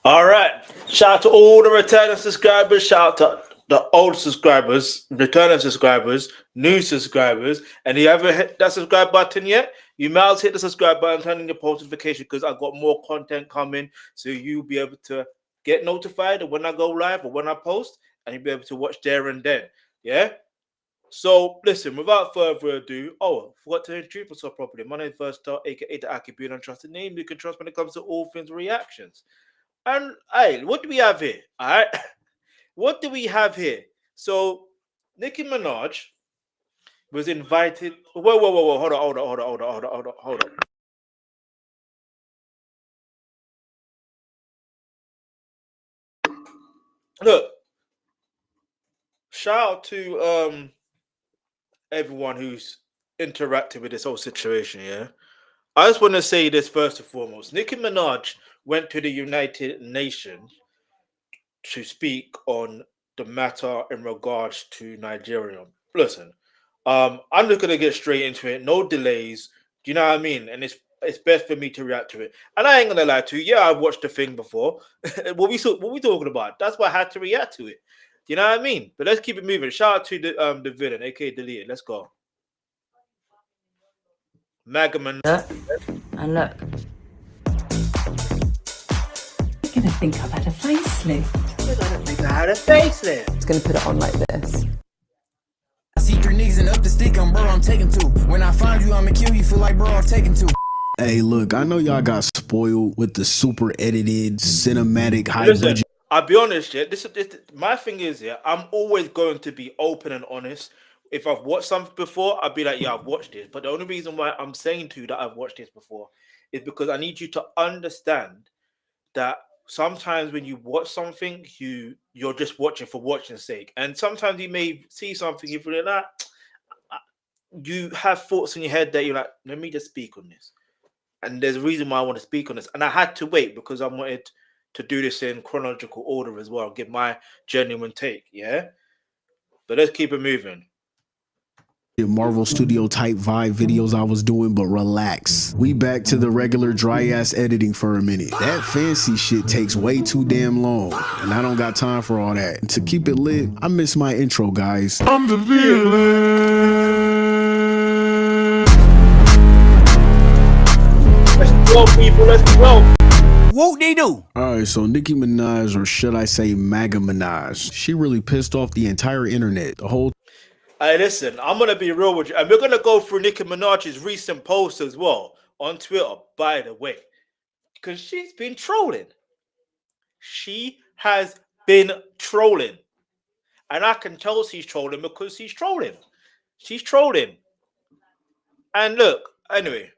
All right. Shout out to all the returning subscribers. Shout out to the old subscribers, returning subscribers, new subscribers. And you haven't hit that subscribe button yet, you might as hit the subscribe button, turn on your post notification because I've got more content coming. So you'll be able to get notified when I go live or when I post, and you'll be able to watch there and then. Yeah. So listen, without further ado, I forgot to introduce myself properly. My name is First Star, aka the Alkebulan, trusted name you can trust when it comes to all things reactions. And hey, what do we have here? All right, what do we have here? So Nicki Minaj was invited. Whoa! Hold on. Look, shout out to everyone who's interacted with this whole situation. Yeah, I just want to say this first and foremost. Nicki Minaj went to the United Nations to speak on the matter in regards to Nigeria. Listen, I'm just gonna get straight into it. No delays. Do you know what I mean? And it's best for me to react to it. And I ain't gonna lie to you. Yeah, I've watched the thing before. What we talking about? That's why I had to react to it. Do you know what I mean? But let's keep it moving. Shout out to the villain, aka Deleted. Let's go. MAGA man. And look. You're gonna think I've had a facelift. You're gonna think I had a facelift. It's gonna put it on like this. Secret niggas and up the stick, bro, I'm taking two. When I find you, I'ma kill you, feel like, bro, I'm taking two. Hey, look, I know y'all got spoiled with the super edited, cinematic, high budget. I'll be honest, yeah. This my thing is, yeah. I'm always going to be open and honest. If I've watched something before, I'll be like, yeah, I've watched this. But the only reason why I'm saying to you that I've watched this before is because I need you to understand that sometimes when you watch something, you're just watching for watching's sake, and sometimes you may see something you feel like you have thoughts in your head that you're like, let me just speak on this, and there's a reason why I want to speak on this, and I had to wait because I wanted to do this in chronological order as well, give my genuine take, yeah. But let's keep it moving. Marvel Studio type vibe videos I was doing, but relax. We back to the regular dry ass editing for a minute. That fancy shit takes way too damn long, and I don't got time for all that. To keep it lit, I miss my intro, guys. I'm the villain. Let's go, people. Let's go. What they do? Alright, so Nicki Minaj, or should I say MAGA Minaj, she really pissed off the entire internet. The whole Hey, listen, I'm gonna be real with you, and we're gonna go through Nicki Minaj's recent posts as well on Twitter, by the way, because she's been trolling. She has been trolling, and I can tell she's trolling because she's trolling. She's trolling, and look, anyway,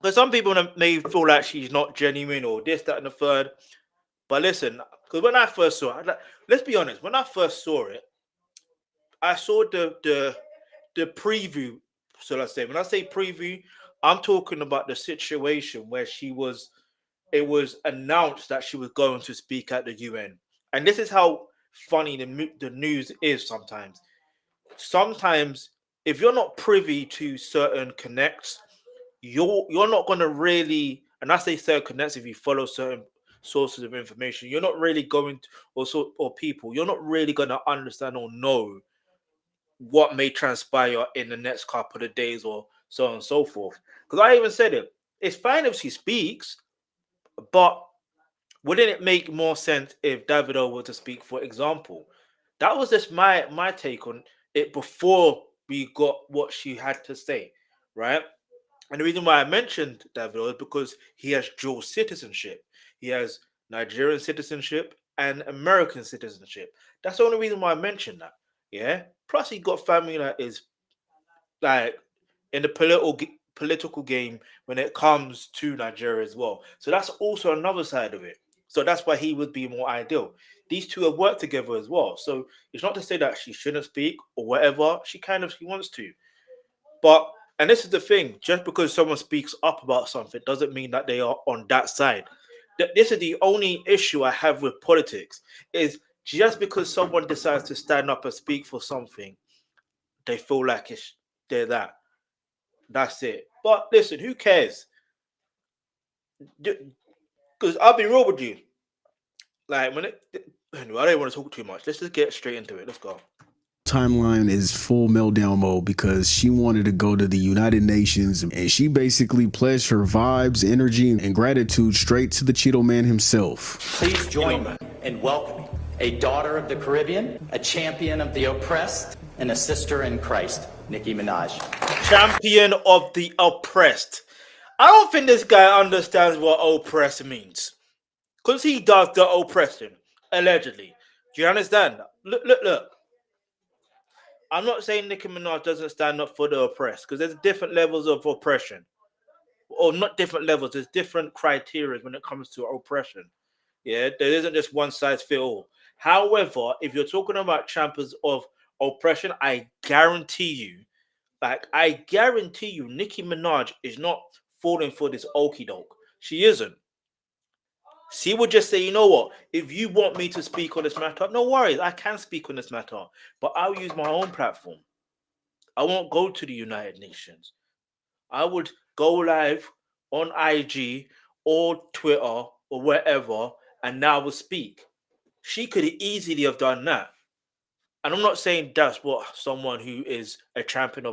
because some people may feel like she's not genuine or this, that, and the third. But listen, because when I first saw it, let's be honest, when I first saw it, I saw the preview. So let's say when I say preview, I'm talking about the situation where it was announced that she was going to speak at the UN. And this is how funny the news is sometimes. Sometimes if you're not privy to certain connects, you're not gonna really, and I say certain connects if you follow certain sources of information, you're not really going to, or people, you're not really gonna understand or know what may transpire in the next couple of days or so on and so forth. Because I even said it, it's fine if she speaks, but wouldn't it make more sense if Davido were to speak, for example? That was just my take on it before we got what she had to say, right? And the reason why I mentioned Davido is because he has dual citizenship. He has Nigerian citizenship and American citizenship. That's the only reason why I mentioned that. Yeah. Plus, he got family that is like in the political game when it comes to Nigeria as well. So that's also another side of it. So that's why he would be more ideal. These two have worked together as well. So it's not to say that she shouldn't speak or whatever. She wants to. But, and this is the thing, just because someone speaks up about something doesn't mean that they are on that side. This is the only issue I have with politics, is just because someone decides to stand up and speak for something, they feel like they're that. That's it. But listen, who cares? Because I'll be real with you. Like, anyway, I don't want to talk too much. Let's just get straight into it. Let's go. Timeline is full meltdown mode because she wanted to go to the United Nations and she basically pledged her vibes, energy, and gratitude straight to the Cheeto Man himself. Please join me in welcoming a daughter of the Caribbean, a champion of the oppressed, and a sister in Christ, Nicki Minaj. Champion of the oppressed. I don't think this guy understands what oppressed means. Because he does the oppression, allegedly. Do you understand? Look. I'm not saying Nicki Minaj doesn't stand up for the oppressed, because there's different levels of oppression. Or not different levels, there's different criteria when it comes to oppression. Yeah, there isn't just one size fit all. However, if you're talking about champions of oppression, I guarantee you, Nicki Minaj is not falling for this okie doke. She isn't. She would just say, you know what, if you want me to speak on this matter, no worries, I can speak on this matter, but I'll use my own platform. I won't go to the United Nations. I would go live on IG or Twitter or wherever, and now will speak. She could easily have done that. And I'm not saying that's what someone who is a champion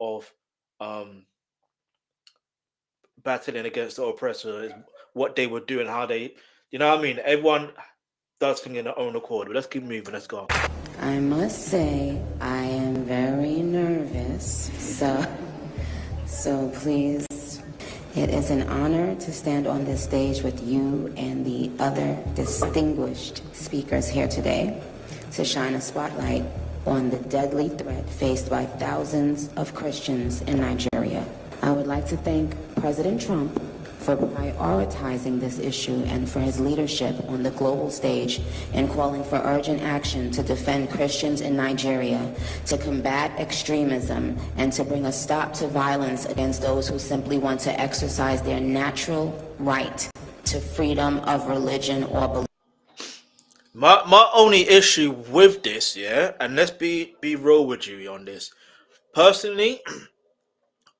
of battling against the oppressor is what they would do and how they, you know what I mean? Everyone does things in their own accord. But let's keep moving. Let's go. I must say, I am very nervous. So please, it is an honor to stand on this stage with you and the other distinguished speakers here today to shine a spotlight on the deadly threat faced by thousands of Christians in Nigeria. I would like to thank President Trump for prioritizing this issue and for his leadership on the global stage and calling for urgent action to defend Christians in Nigeria, to combat extremism, and to bring a stop to violence against those who simply want to exercise their natural right to freedom of religion or belief. My only issue with this, yeah, and let's be real with you on this. Personally,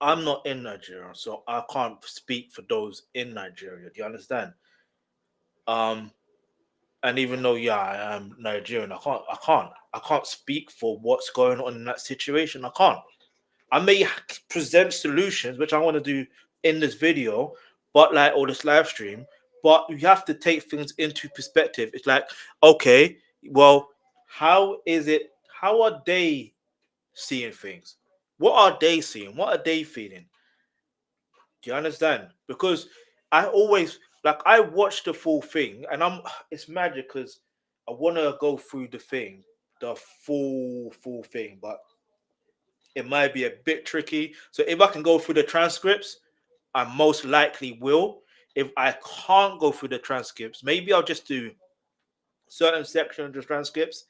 I'm not in Nigeria, so I can't speak for those in Nigeria. Do you understand? And even though, yeah, I am Nigerian, I can't speak for what's going on in that situation. I can't. I may present solutions, which I want to do in this video, or this live stream, but you have to take things into perspective. It's like, okay, well, how are they seeing things? What are they seeing? What are they feeling? Do you understand? Because I always, I watch the full thing, and it's magic because I want to go through the full thing, but it might be a bit tricky. So if I can go through the transcripts, I most likely will. If I can't go through the transcripts, maybe I'll just do certain sections of the transcripts,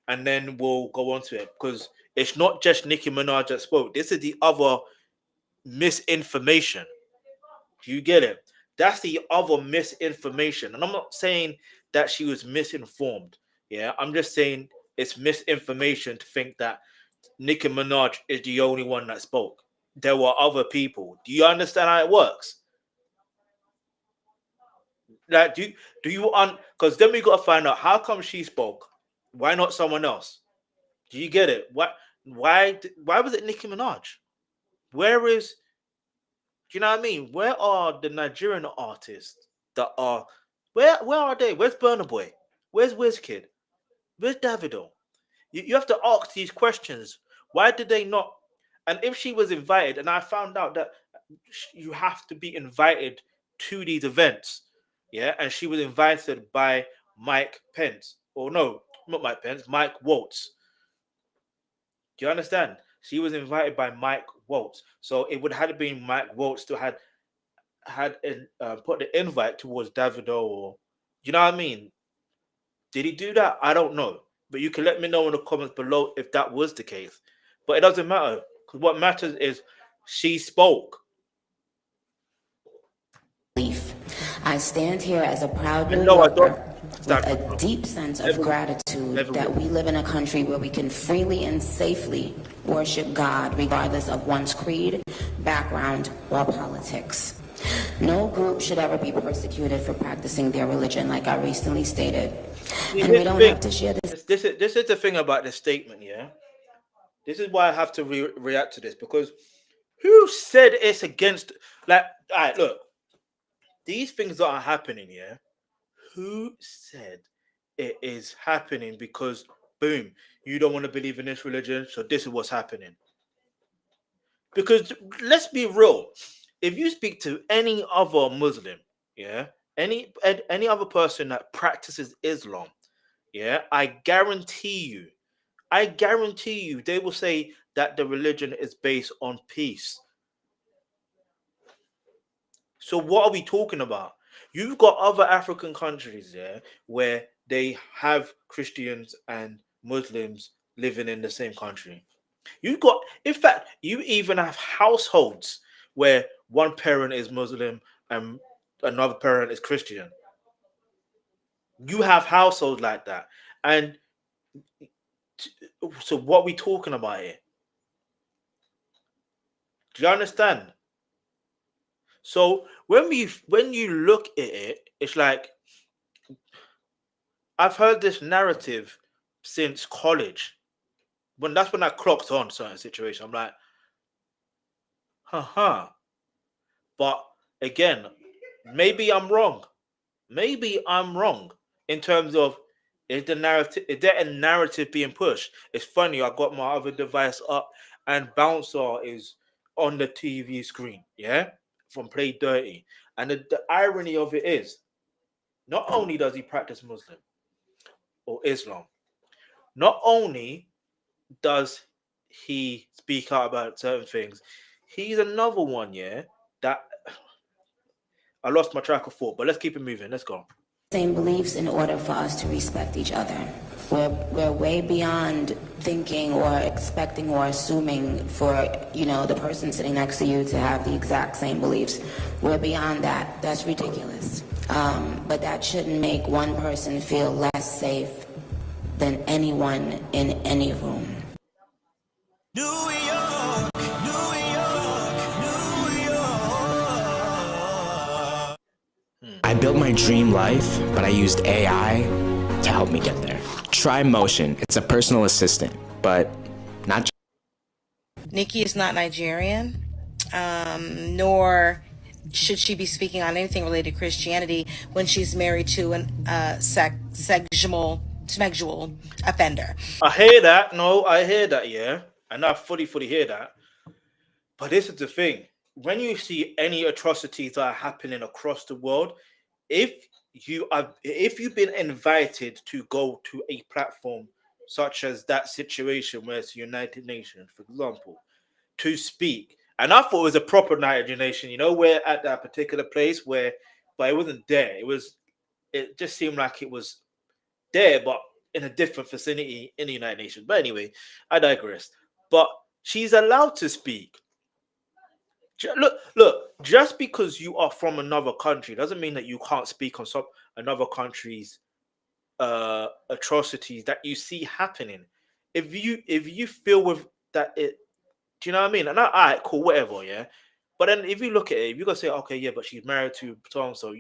and then we'll go on to it, because it's not just Nicki Minaj that spoke. This is the other misinformation. Do you get it? That's the other misinformation. And I'm not saying that she was misinformed. Yeah, I'm just saying it's misinformation to think that Nicki Minaj is the only one that spoke. There were other people. Do you understand how it works? Like, do you because then we got to find out how come she spoke. Why not someone else? Do you get it? Why was it Nicki Minaj? Where is, do you know what I mean? Where are the Nigerian artists that are, where are they? Where's Burna Boy? Where's Wizkid? Where's Davido? You have to ask these questions. Why did they not? And if she was invited, and I found out that you have to be invited to these events, yeah, and she was invited by Mike Pence, or no, not Mike Pence, Mike Waltz. Do you understand? She was invited by Mike Waltz, so it would have been Mike Waltz to had put the invite towards Davido, or you know what I mean? Did he do that? I don't know, but you can let me know in the comments below if that was the case. But it doesn't matter, because what matters is she spoke. I stand here as a proud New Yorker with a deep sense of gratitude that we live in a country where we can freely and safely worship God regardless of one's creed, background, or politics. No group should ever be persecuted for practicing their religion, like I recently stated. See, And we don't have to share this. This is the thing about this statement, yeah? This is why I have to react to this, because who said it's against, like, all right, look, these things that are happening, yeah? Who said it is happening because, boom, you don't want to believe in this religion, so this is what's happening? Because let's be real, if you speak to any other Muslim, yeah, any other person that practices Islam, yeah, I guarantee you, they will say that the religion is based on peace. So what are we talking about? You've got other African countries there where they have Christians and Muslims living in the same country. You've got, in fact, you even have households where one parent is Muslim and another parent is Christian. You have households like that. And so what are we talking about here? Do you understand? So when you look at it, it's like, I've heard this narrative since college. That's when I clocked on certain situations. I'm like, But again, maybe I'm wrong. Maybe I'm wrong in terms of, is there a narrative being pushed? It's funny, I got my other device up and Bouncer is on the TV screen, yeah, from Play Dirty. And the irony of it is, not only does he practice Muslim or Islam, not only does he speak out about certain things, he's another one, yeah, that I lost my track of thought, but let's keep it moving. Let's go. Same beliefs in order for us to respect each other. We're way beyond thinking or expecting or assuming for, the person sitting next to you to have the exact same beliefs. We're beyond that. That's ridiculous. But that shouldn't make one person feel less safe than anyone in any room. I built my dream life, but I used AI to help me get there. Try Motion. It's a personal assistant, but not. Nicki is not Nigerian, nor should she be speaking on anything related to Christianity when she's married to a sexual offender. I hear that. No, I hear that, yeah. And I fully hear that. But this is the thing. When you see any atrocities that are happening across the world, if you've been invited to go to a platform such as that situation where it's United Nations, for example, to speak, and I thought it was a proper United Nation, we're at that particular place but it wasn't there. It just seemed like it was there, but in a different vicinity in the United Nations. But anyway, I digress. But she's allowed to speak. Look, just because you are from another country doesn't mean that you can't speak on another country's atrocities that you see happening. If you feel with that, do you know what I mean? And all right, cool, whatever, yeah. But then if you look at it, if you gotta say, okay, yeah, but she's married to so and so,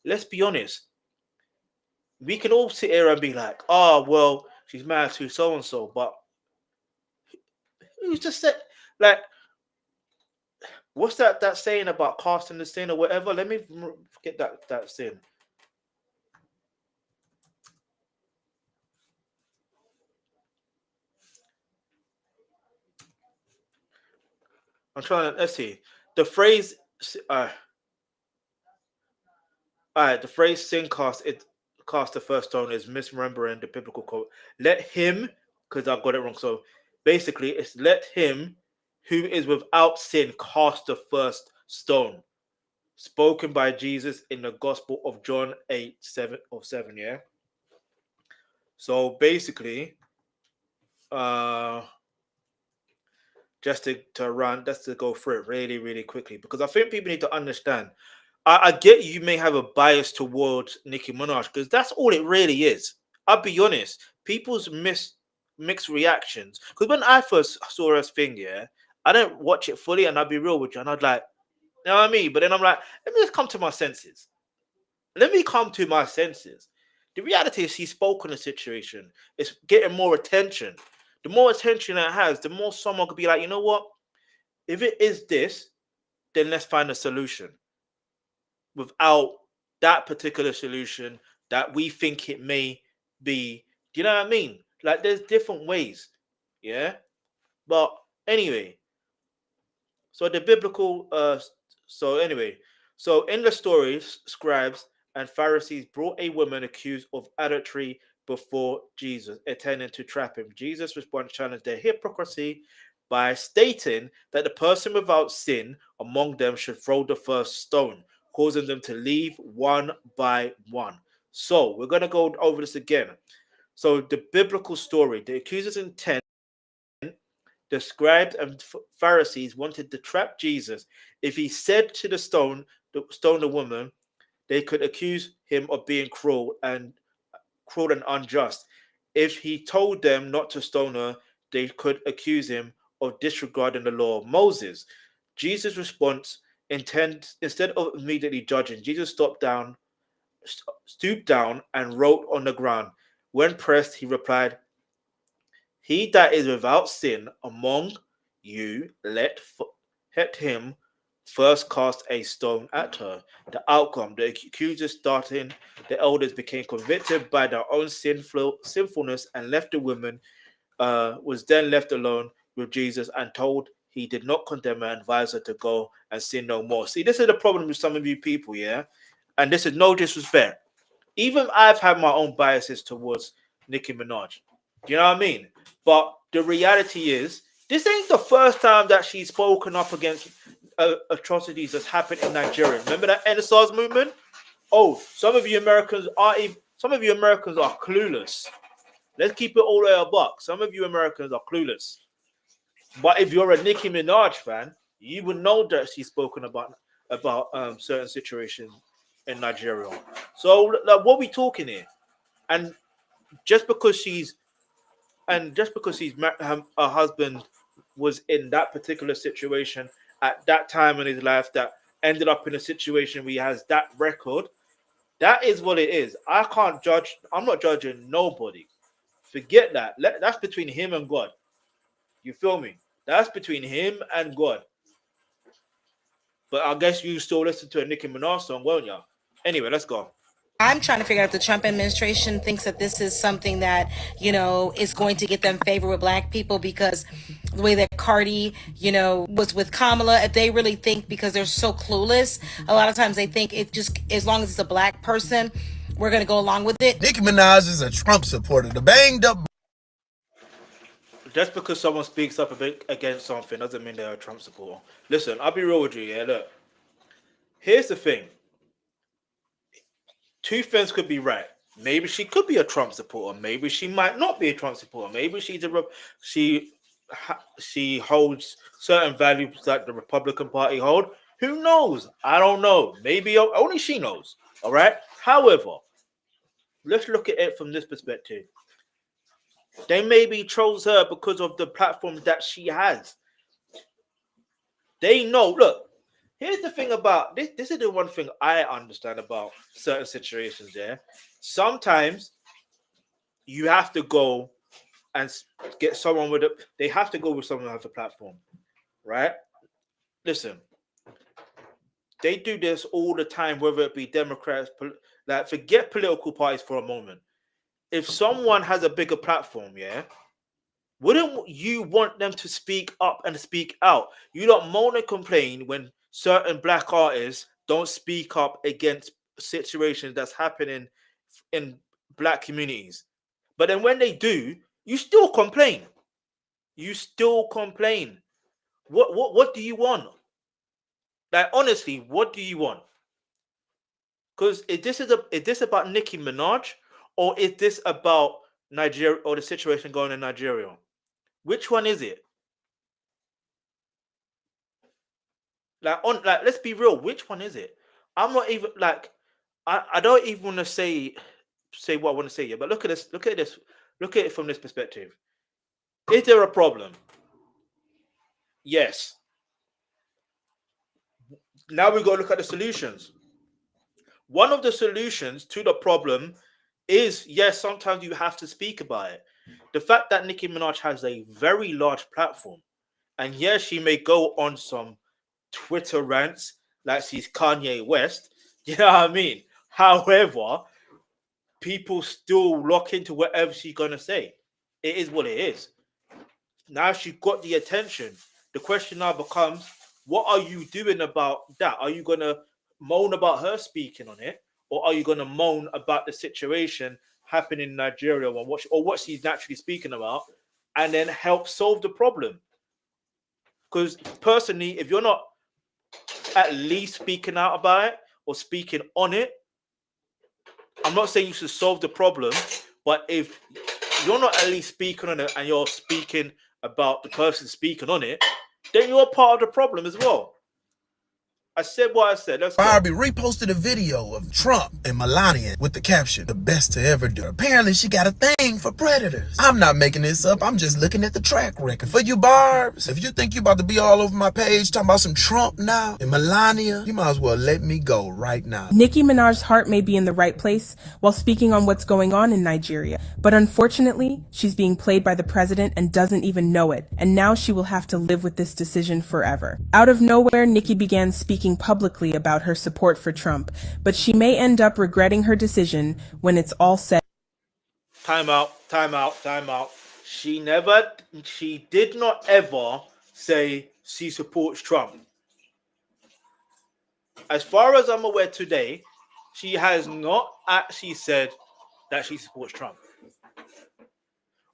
let's be honest. We can all sit here and be like, oh, well, she's married to so and so, but who's just said, like, what's that saying about casting the sin or whatever? Let me get that sin. I'm trying to, let's see. The phrase, all right, the phrase sin cast the first stone is misremembering the biblical quote. Let him, because I got it wrong. So basically, it's let him who is without sin cast the first stone. Spoken by Jesus in the Gospel of John 8:7, yeah? So basically, just to go through it really, really quickly, because I think people need to understand. I get you may have a bias towards Nicki Minaj, because that's all it really is. I'll be honest. People's mixed reactions. Because when I first saw her thing, yeah, I didn't watch it fully, and I'll be real with you, and I'd like, You know what I mean? But then I'm like, let me just come to my senses. Let me come to my senses. The reality is she spoke on the situation. It's getting more attention. The more attention it has, the more someone could be like, you know what? If it is this, then let's find a solution. Without that particular solution that we think it may be. Do you know what I mean? Like there's different ways. Yeah. But anyway, so the biblical so in the story, scribes and Pharisees brought a woman accused of adultery before Jesus, intending to trap him. Jesus' response challenged their hypocrisy by stating that the person without sin among them should throw the first stone, causing them to leave one by one. So we're going to go over this again. So the biblical story, the accuser's intent, the scribes and Pharisees wanted to trap Jesus. If he said to the stone the woman, they could accuse him of being cruel and unjust. If he told them not to stone her, they could accuse him of disregarding the law of Moses. Jesus' response, instead of immediately judging, Jesus stooped down and wrote on the ground. When pressed, he replied, "He that is without sin among you, let him first cast a stone at her." The outcome, the accusers starting, the elders became convicted by their own sinfulness and left. The woman was then left alone with Jesus and told he did not condemn her and advised her to go and sin no more. See, this is the problem with some of you people, yeah? And this is no disrespect. Even I've had my own biases towards Nicki Minaj. Do you know what I mean? But the reality is, this ain't the first time that she's spoken up against atrocities that's happened in Nigeria. Remember that NSARS movement? Oh, some of you Americans are clueless. Let's keep it all the way a buck. Some of you Americans are clueless. But if you're a Nicki Minaj fan, you would know that she's spoken about certain situations in Nigeria. So like, what are we talking here? And just because her husband was in that particular situation at that time in his life that ended up in a situation where he has that record, that is what it is. I can't judge. I'm not judging nobody. Forget that. That's between him and God. You feel me? That's between him and God. But I guess you still listen to a Nicki Minaj song, won't you? Anyway, let's go. I'm trying to figure out if the Trump administration thinks that this is something that, is going to get them favor with black people, because the way that Cardi, was with Kamala, if they really think, because they're so clueless, a lot of times they think it just, as long as it's a black person, we're going to go along with it. Nicki Minaj is a Trump supporter. The banged up. Just because someone speaks up a bit against something doesn't mean they're a Trump supporter. Listen, I'll be real with you, yeah? Look, here's the thing. Two things could be right. Maybe she could be a Trump supporter. Maybe she might not be a Trump supporter. Maybe she holds certain values that the Republican Party hold. Who knows? I don't know. Maybe only she knows. All right. However, let's look at it from this perspective. They maybe chose her because of the platform that she has. They know. Look, here's the thing about this. This is the one thing I understand about certain situations. Yeah, sometimes you have to go and get someone with it. They have to go with someone who has a platform, right? Listen, they do this all the time, whether it be Democrats. Like, forget political parties for a moment. If someone has a bigger platform, yeah, wouldn't you want them to speak up and speak out? You don't moan and complain when certain black artists don't speak up against situations that's happening in black communities. But then when they do, you still complain. You still complain. What do you want? Like, honestly, what do you want? Because is this about Nicki Minaj, or is this about Nigeria, or the situation going in Nigeria? Which one is it? Like, let's be real. Which one is it? I'm not even like, I don't even want to say what I want to say here. But look at this. Look at this. Look at it from this perspective. Is there a problem? Yes. Now we got to look at the solutions. One of the solutions to the problem is, yes, sometimes you have to speak about it. The fact that Nicki Minaj has a very large platform, and yes, she may go on some Twitter rants like she's Kanye West, you know what I mean? However, people still lock into whatever she's going to say. It is what it is. Now she got the attention. The question now becomes, what are you doing about that? Are you going to moan about her speaking on it? Or are you going to moan about the situation happening in Nigeria or what she's naturally speaking about and then help solve the problem? Because personally, if you're not at least speaking out about it or speaking on it, I'm not saying you should solve the problem, but if you're not at least speaking on it and you're speaking about the person speaking on it, then you're part of the problem as well. I said what I said. Let's go. Barbie reposted a video of Trump and Melania with the caption, "The best to ever do." Apparently, she got a thing for predators. I'm not making this up. I'm just looking at the track record. For you, Barbs, if you think you about to be all over my page talking about some Trump now and Melania, you might as well let me go right now. Nicki Minaj's heart may be in the right place while speaking on what's going on in Nigeria, but unfortunately, she's being played by the president and doesn't even know it, and now she will have to live with this decision forever. Out of nowhere, Nicki began speaking publicly about her support for Trump, but she may end up regretting her decision when it's all said. Time out. She did not ever say she supports Trump. As far as I'm aware today, she has not actually said that she supports Trump.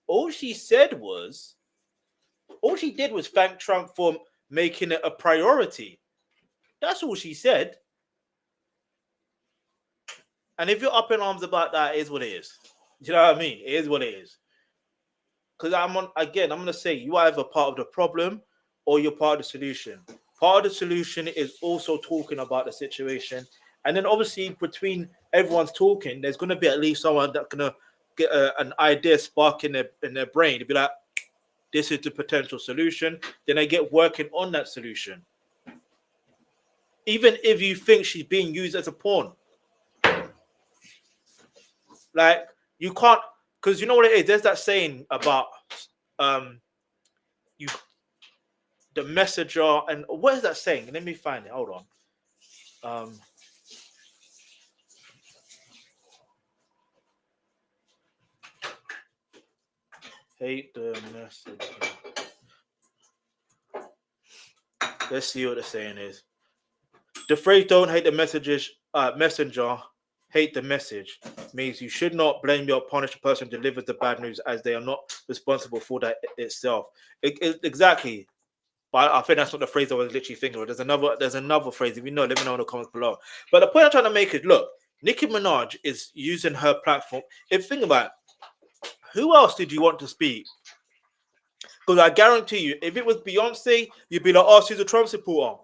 All she did was thank Trump for making it a priority. That's all she said. And if you're up in arms about that, it is what it is. You know what I mean? It is what it is. Because I'm going to say you are either part of the problem or you're part of the solution. Part of the solution is also talking about the situation. And then obviously between everyone's talking, there's going to be at least someone that's going to get an idea spark in their brain to be like, this is the potential solution. Then they get working on that solution. Even if you think she's being used as a pawn. Like, you can't, because you know what it is? There's that saying about the messenger, and what is that saying? Let me find it. Hold on. Hate the messenger. Let's see what the saying is. The phrase "don't hate the messenger, hate the message" means you should not blame or punish the person who delivers the bad news, as they are not responsible for that itself. Exactly. But I think that's not the phrase I was literally thinking of. There's another phrase. If you know, let me know in the comments below. But the point I'm trying to make is, look, Nicki Minaj is using her platform. If think about it, who else did you want to speak? Because I guarantee you, if it was Beyonce, you'd be like, oh, she's a Trump supporter.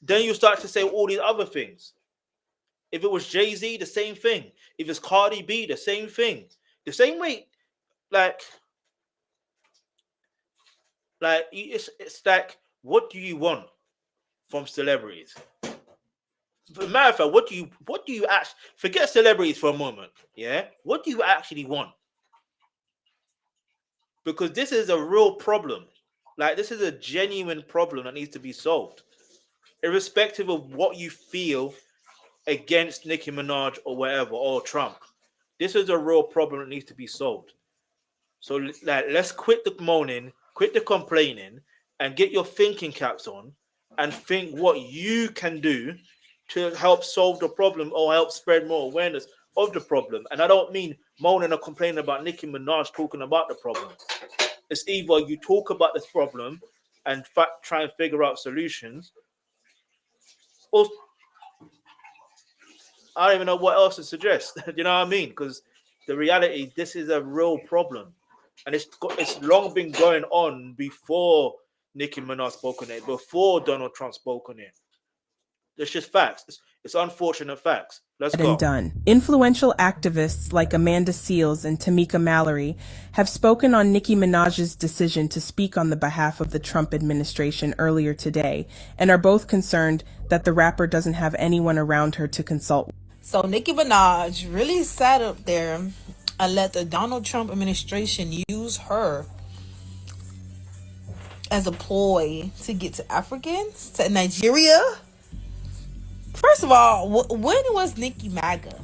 Then you start to say all these other things. If it was Jay-Z, the same thing. If it's Cardi B, the same thing. The same way, like it's like, what do you want from celebrities? For matter of fact, what do you actually, forget celebrities for a moment, yeah? What do you actually want? Because this is a real problem. Like, this is a genuine problem that needs to be solved. Irrespective of what you feel against Nicki Minaj or whatever, or Trump. This is a real problem that needs to be solved. So like, let's quit the moaning, quit the complaining, and get your thinking caps on and think what you can do to help solve the problem or help spread more awareness of the problem. And I don't mean moaning or complaining about Nicki Minaj talking about the problem. It's either you talk about this problem and try and figure out solutions, or I don't even know what else to suggest. You know what I mean? Because the reality, this is a real problem. And it's long been going on before Nicki Minaj spoke on it, before Donald Trump spoke on it. It's just facts. It's unfortunate facts. Let's and go. done. Influential activists like Amanda Seales and Tamika Mallory have spoken on Nicki Minaj's decision to speak on the behalf of the Trump administration earlier today, and are both concerned that the rapper doesn't have anyone around her to consult. So Nicki Minaj really sat up there and let the Donald Trump administration use her as a ploy to get to Africans, to Nigeria. First of all, when was Nicki MAGA?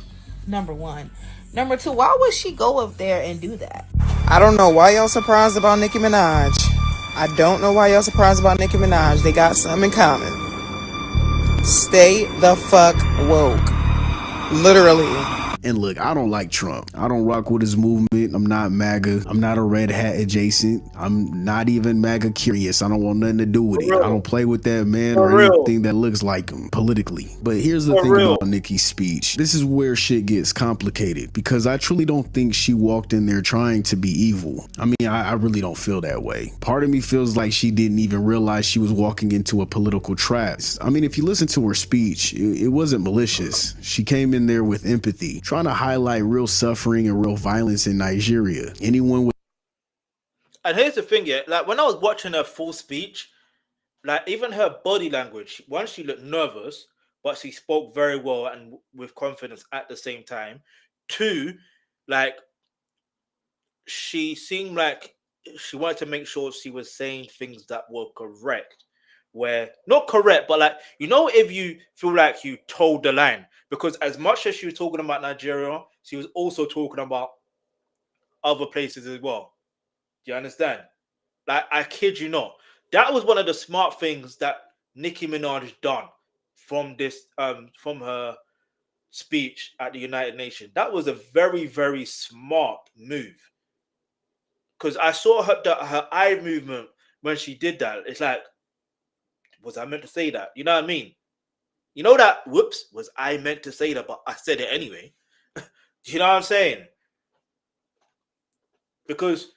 Number one. Number two, why would she go up there and do that? I don't know why y'all surprised about Nicki Minaj. I don't know why y'all surprised about Nicki Minaj. They got something in common. Stay the fuck woke. Literally. And look, I don't like Trump. I don't rock with his movement. I'm not MAGA. I'm not a red hat adjacent. I'm not even MAGA curious. I don't want nothing to do with it. I don't play with that man or anything that looks like him politically. But here's the thing about Nicki's speech. This is where shit gets complicated, because I truly don't think she walked in there trying to be evil. I mean, I really don't feel that way. Part of me feels like she didn't even realize she was walking into a political trap. I mean, if you listen to her speech, it wasn't malicious. She came in there with empathy, trying to highlight real suffering and real violence in Nigeria. Anyone with... And here's the thing, yeah, like when I was watching her full speech, like even her body language, one, she looked nervous, but she spoke very well and with confidence at the same time. Two, like she seemed like she wanted to make sure she was saying things that were correct. Where not correct, but like, you know, if you feel like you told the line, because as much as she was talking about Nigeria, she was also talking about other places as well. Do you understand? Like, I kid you not, that was one of the smart things that Nicki Minaj done from this, from her speech at the United Nations. That was a very, very smart move. Because I saw her eye movement when she did that. It's like, was I meant to say that? You know what I mean? You know that, whoops, was I meant to say that, but I said it anyway. You know what I'm saying? Because,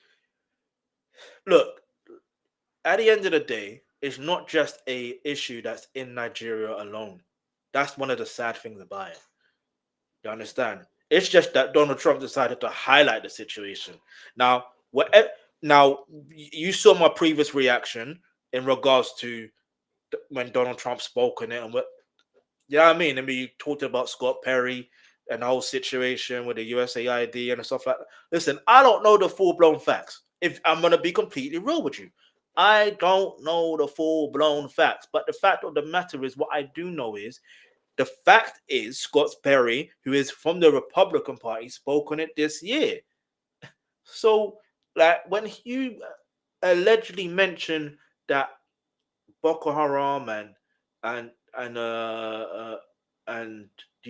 look, at the end of the day, it's not just a issue that's in Nigeria alone. That's one of the sad things about it. You understand? It's just that Donald Trump decided to highlight the situation. Now, you saw my previous reaction in regards to when Donald Trump spoke on it, and what, you know what I mean? I mean, you talked about Scott Perry and the whole situation with the USAID and stuff like that. Listen, I don't know the full-blown facts. If I'm going to be completely real with you, I don't know the full-blown facts. But the fact of the matter is, what I do know is, the fact is, Scott Perry, who is from the Republican Party, spoke on it this year. So, like, when you allegedly mention that Boko Haram and the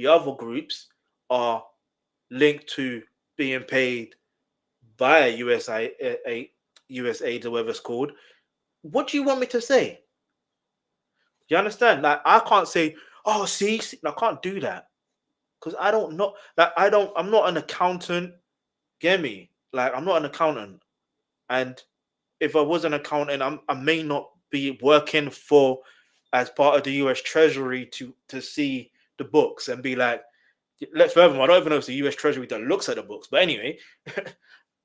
other groups are linked to being paid by USAID or whatever it's called, what do you want me to say? You understand? Like, I can't say, oh, see, I can't do that, because I don't know. Like, I'm not an accountant. Get me? Like, I'm not an accountant, and if I was an accountant, I may not be working for as part of the US Treasury to see the books and be like, furthermore, I don't even know if it's the US Treasury that looks at the books, but anyway,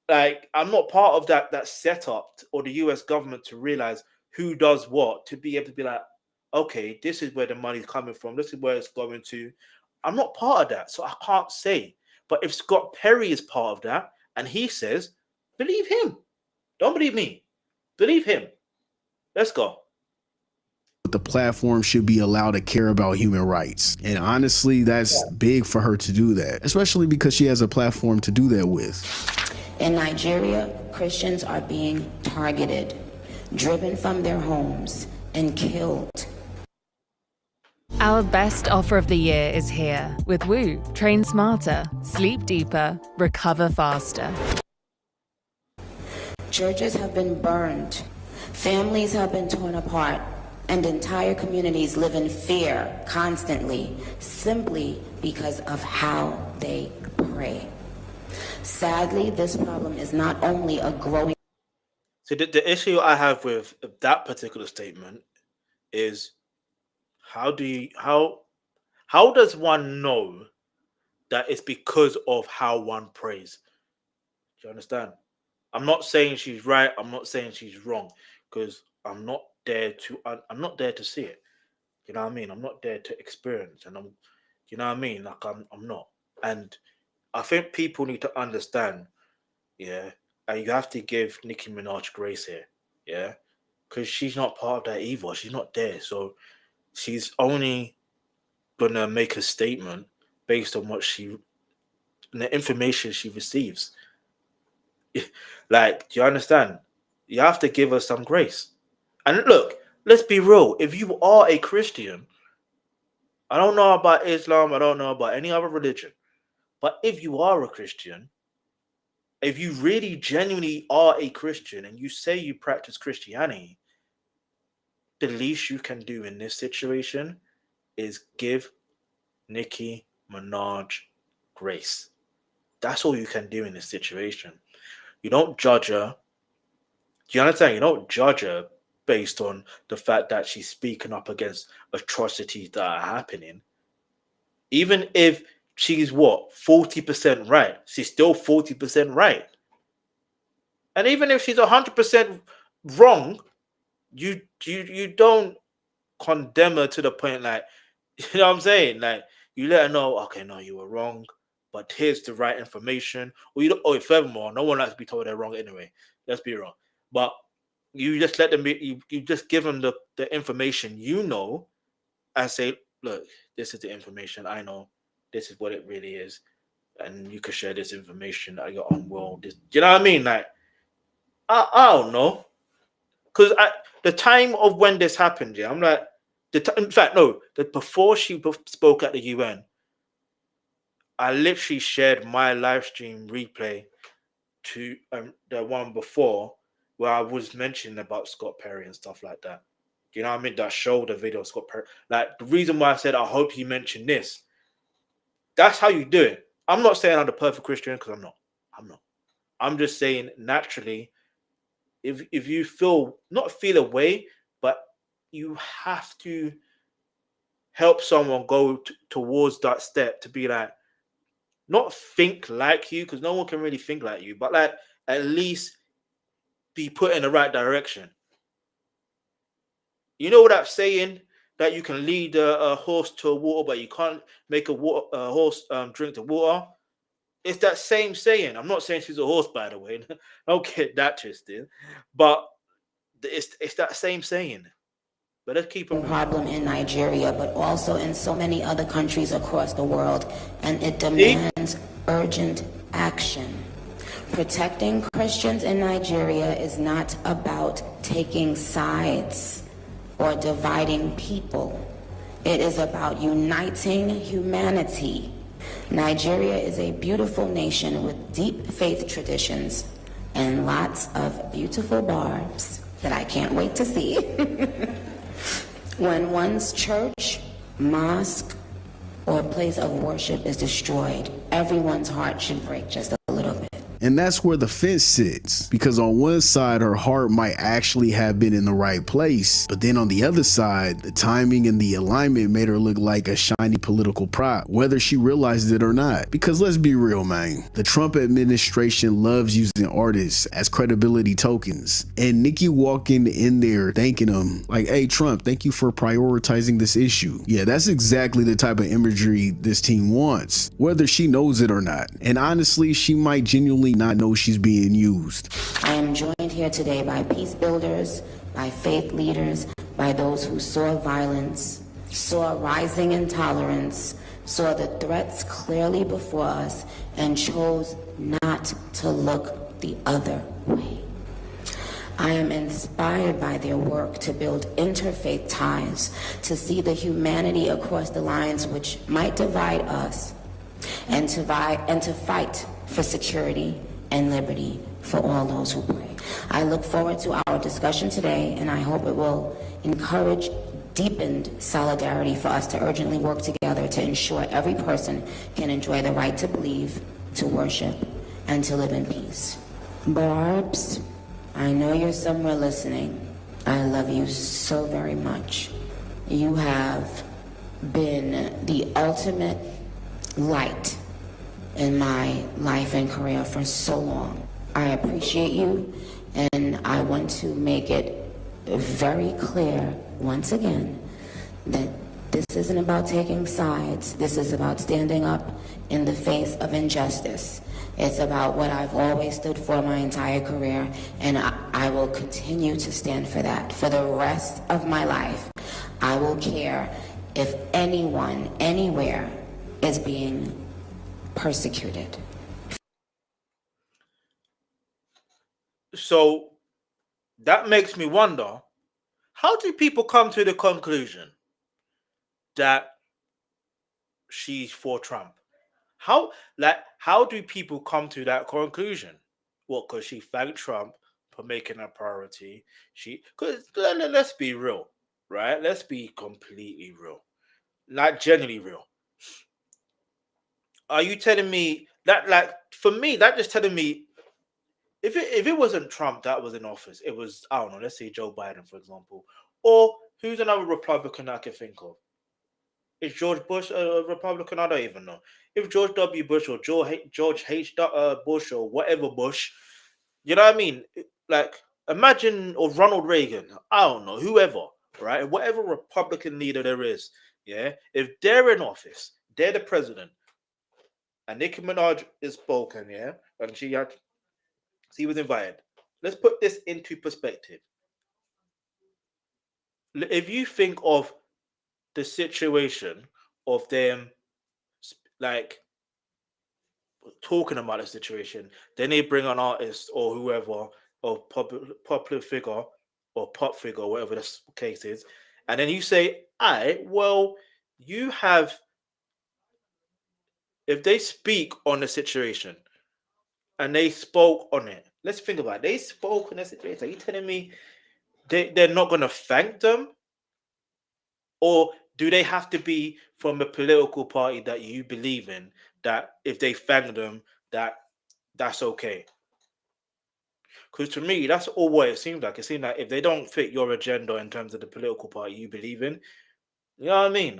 like, I'm not part of that setup or the US government to realize who does what, to be able to be like, okay, this is where the money's coming from, this is where it's going to. I'm not part of that, so I can't say. But if Scott Perry is part of that and he says, believe him. Don't believe me. Believe him. Let's go. The platform should be allowed to care about human rights. And honestly, that's big for her to do that, especially because she has a platform to do that with. In Nigeria, Christians are being targeted, driven from their homes, and killed. Our best offer of the year is here with Woo. Train smarter, sleep deeper, recover faster. Churches have been burned, families have been torn apart, and entire communities live in fear constantly, simply because of how they pray. Sadly, this problem is not only a growing... So the issue I have with that particular statement is, how does one know that it's because of how one prays. Do you understand? I'm not saying she's right. I'm not saying she's wrong, because I'm not there to see it. You know what I mean? I'm not there to experience, and you know what I mean? Like I'm not. And I think people need to understand, yeah, and you have to give Nicki Minaj grace here, yeah, because she's not part of that either. She's not there, so she's only gonna make a statement based on the information she receives. Like, do you understand? You have to give her some grace. And look, let's be real. If you are a Christian, I don't know about Islam, I don't know about any other religion, but if you are a Christian, if you really genuinely are a Christian and you say you practice Christianity, the least you can do in this situation is give Nicki Minaj grace. That's all you can do in this situation. You don't judge her. Do you understand? You don't judge her based on the fact that she's speaking up against atrocities that are happening. Even if she's 40% right, she's still 40% right. And even if she's 100% wrong, you don't condemn her to the point, like, you know what I'm saying? Like, you let her know, okay, no, you were wrong, but here's the right information. Or furthermore, no one likes to be told they're wrong anyway. Let's be wrong. But you just let them be, you just give them the information you know, and say, look, this is the information I know. This is what it really is. And you can share this information at your own will. You know what I mean? Like, I don't know. Because the time of when this happened, yeah, I'm like, in fact, no, before she spoke at the UN, I literally shared my live stream replay to the one before, where I was mentioning about Scott Perry and stuff like that. You know what I mean? That showed the video of Scott Perry. Like, the reason why I said I hope you mention this, that's how you do it. I'm not saying I'm the perfect Christian, because I'm not. I'm just saying, naturally, if you not feel away, but you have to help someone go towards that step to be like, not think like you, because no one can really think like you, but like at least be put in the right direction. You know that saying that you can lead a horse to a water, but you can't make a horse drink the water? It's that same saying. I'm not saying she's a horse, by the way. Don't get that twisted. But it's that same saying. But let's keep on. Problem in Nigeria, but also in so many other countries across the world, and it demands urgent action. Protecting Christians in Nigeria is not about taking sides or dividing people. It is about uniting humanity. Nigeria is a beautiful nation with deep faith traditions and lots of beautiful barbs that I can't wait to see. When one's church, mosque, or place of worship is destroyed, everyone's heart should break just a little bit. And that's where the fence sits, because on one side her heart might actually have been in the right place, but then on the other side, the timing and the alignment made her look like a shiny political prop, whether she realized it or not. Because let's be real, man, the Trump administration loves using artists as credibility tokens, and Nicki walking in there thanking him like, hey Trump, thank you for prioritizing this issue. Yeah, that's exactly the type of imagery this team wants, whether she knows it or not. And honestly, she might genuinely not know she's being used. I am joined here today by peace builders, by faith leaders, by those who saw violence, saw rising intolerance, saw the threats clearly before us, and chose not to look the other way. I am inspired by their work to build interfaith ties, to see the humanity across the lines which might divide us, and to fight for security and liberty for all those who pray. I look forward to our discussion today, and I hope it will encourage deepened solidarity for us to urgently work together to ensure every person can enjoy the right to believe, to worship, and to live in peace. Barbs, I know you're somewhere listening. I love you so very much. You have been the ultimate light in my life and career for so long. I appreciate you, and I want to make it very clear once again that this isn't about taking sides. This is about standing up in the face of injustice. It's about what I've always stood for my entire career, and I will continue to stand for that for the rest of my life. I will care if anyone, anywhere, is being persecuted. So that makes me wonder, how do people come to the conclusion that she's for Trump? How do people come to that conclusion? What, because she thanked Trump for making a priority? Because let's be real, right? Let's be completely real, not genuinely real. Are you telling me that, like, for me, that just telling me, if it wasn't Trump that was in office, it was, I don't know, let's say Joe Biden, for example, or who's another Republican I can think of? Is George Bush a Republican? I don't even know. If George W. Bush or George H. Bush or whatever Bush, you know what I mean? Like, imagine, or Ronald Reagan, I don't know, whoever, right? Whatever Republican leader there is, yeah? If they're in office, they're the president, and Nicki Minaj is spoken, yeah? And she was invited. Let's put this into perspective. If you think of the situation of them, like, talking about the situation, then they bring an artist or whoever, or popular figure or pop figure, whatever the case is, and then you say, well, you have, if they speak on the situation and they spoke on it, let's think about it. They spoke on the situation. Are you telling me they're not going to thank them? Or do they have to be from a political party that you believe in, that if they thank them, that's okay? Because to me, that's all what it seems like. It seems like if they don't fit your agenda in terms of the political party you believe in, you know what I mean?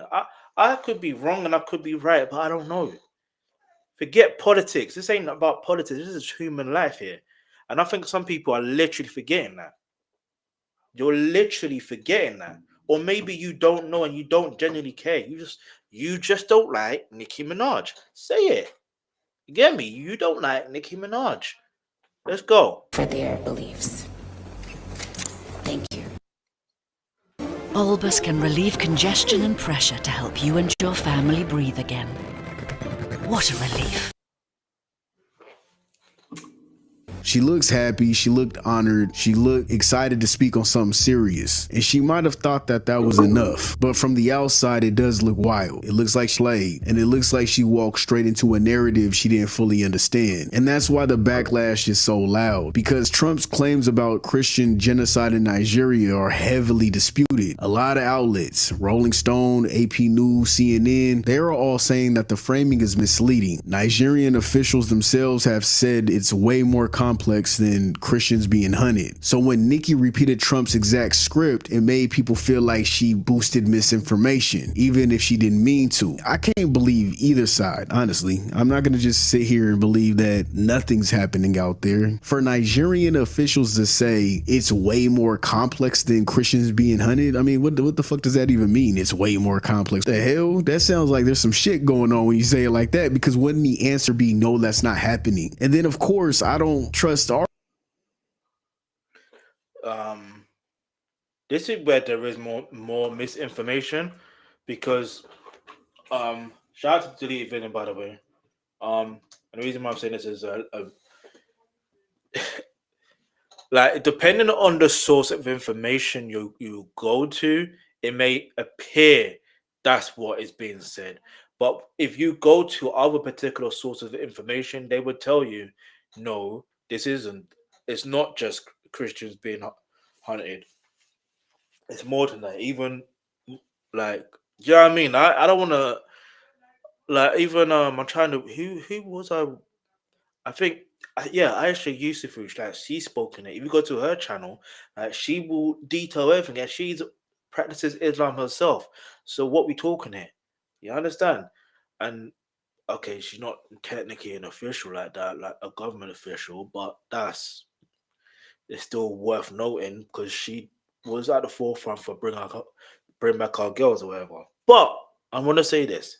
I could be wrong and I could be right, but I don't know. Forget politics. This ain't about politics. This is human life here. And I think some people are literally forgetting that. You're literally forgetting that. Or maybe you don't know and you don't genuinely care. You just don't like Nicki Minaj. Say it. You get me? You don't like Nicki Minaj. Let's go. For their beliefs. Thank you. Bulbous can relieve congestion and pressure to help you and your family breathe again. What a relief. She looks happy, she looked honored, she looked excited to speak on something serious, and she might have thought that was enough, but from the outside it does look wild. It looks like she played, and it looks like she walked straight into a narrative she didn't fully understand, and that's why the backlash is so loud, because Trump's claims about Christian genocide in Nigeria are heavily disputed. A lot of outlets, Rolling Stone, AP News, CNN, they're all saying that the framing is misleading. Nigerian officials themselves have said it's way more complex than Christians being hunted. So when Nicki repeated Trump's exact script, it made people feel like she boosted misinformation, even if she didn't mean to. I can't believe either side, honestly. I'm not gonna just sit here and believe that nothing's happening out there. For Nigerian officials to say it's way more complex than Christians being hunted, I mean, what the fuck does that even mean? It's way more complex. The hell? That sounds like there's some shit going on when you say it like that, because wouldn't the answer be no, that's not happening? And then of course, I don't trust our this is where there is more misinformation, because shout out to Delete Villain, by the way. And the reason why I'm saying this is like, depending on the source of information you go to, it may appear that's what is being said. But if you go to other particular sources of information, they would tell you, no, this isn't. It's not just Christians being hunted. It's more than that. Even, like, you know what I mean? I don't want to, like, even I'm trying to, who was I think, yeah, Aisha Yusufu, like, she's spoken it. If you go to her channel, she will detail everything, and she practices Islam herself. So what we talking here? You understand? And okay, she's not technically an official like that, like a government official, but it's still worth noting because she was at the forefront for bring back our girls or whatever. But I'm gonna say this.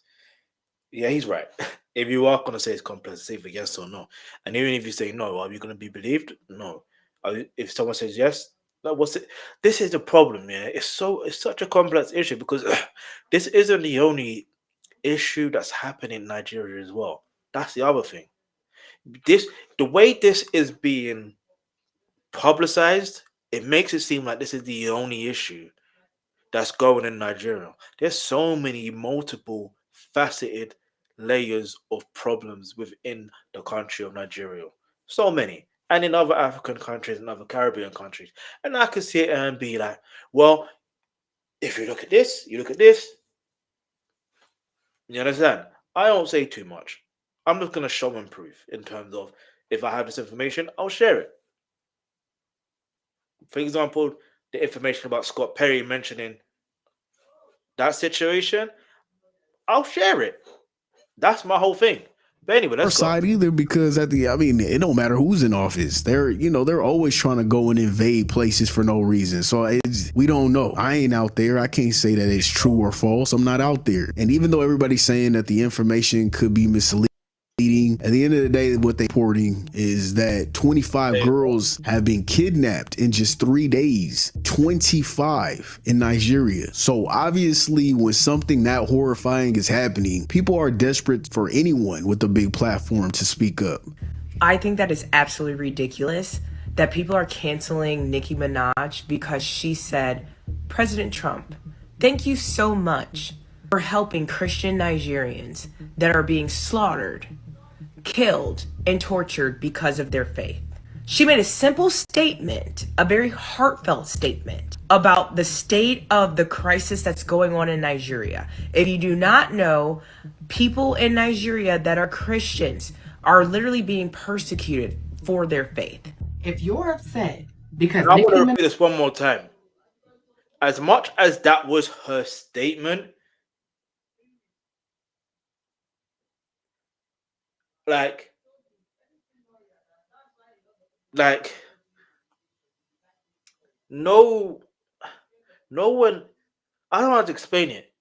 Yeah, he's right. If you are gonna say it's complex, say for yes or no. And even if you say no, are you gonna be believed? No. If someone says yes, like what's it? This is the problem, yeah. It's such a complex issue because this isn't the only issue that's happening in Nigeria as well. That's the other thing. The way this is being publicized, it makes it seem like this is the only issue that's going in Nigeria. There's so many multiple faceted layers of problems within the country of Nigeria. So many. And in other African countries and other Caribbean countries. And I could sit and be like, well, if you look at this, you understand? I don't say too much. I'm just going to show and prove in terms of if I have this information, I'll share it. For example, the information about Scott Perry mentioning that situation, I'll share it. That's my whole thing. But anyway, let's go. Side either because it don't matter who's in office. They're always trying to go and invade places for no reason. So we don't know. I ain't out there. I can't say that it's true or false. I'm not out there. And even though everybody's saying that the information could be misleading, at the end of the day, what they're reporting is that 25 girls have been kidnapped in just 3 days. 25 in Nigeria. So obviously, when something that horrifying is happening, people are desperate for anyone with a big platform to speak up. I think that is absolutely ridiculous that people are canceling Nicki Minaj because she said, President Trump, thank you so much for helping Christian Nigerians that are being slaughtered, killed, and tortured because of their faith. She made a simple statement, a very heartfelt statement about the state of the crisis that's going on in Nigeria. If you do not know, people in Nigeria that are Christians are literally being persecuted for their faith. If you're upset because I want to repeat this one more time. As much as that was her statement, like no one, I don't know how to explain it.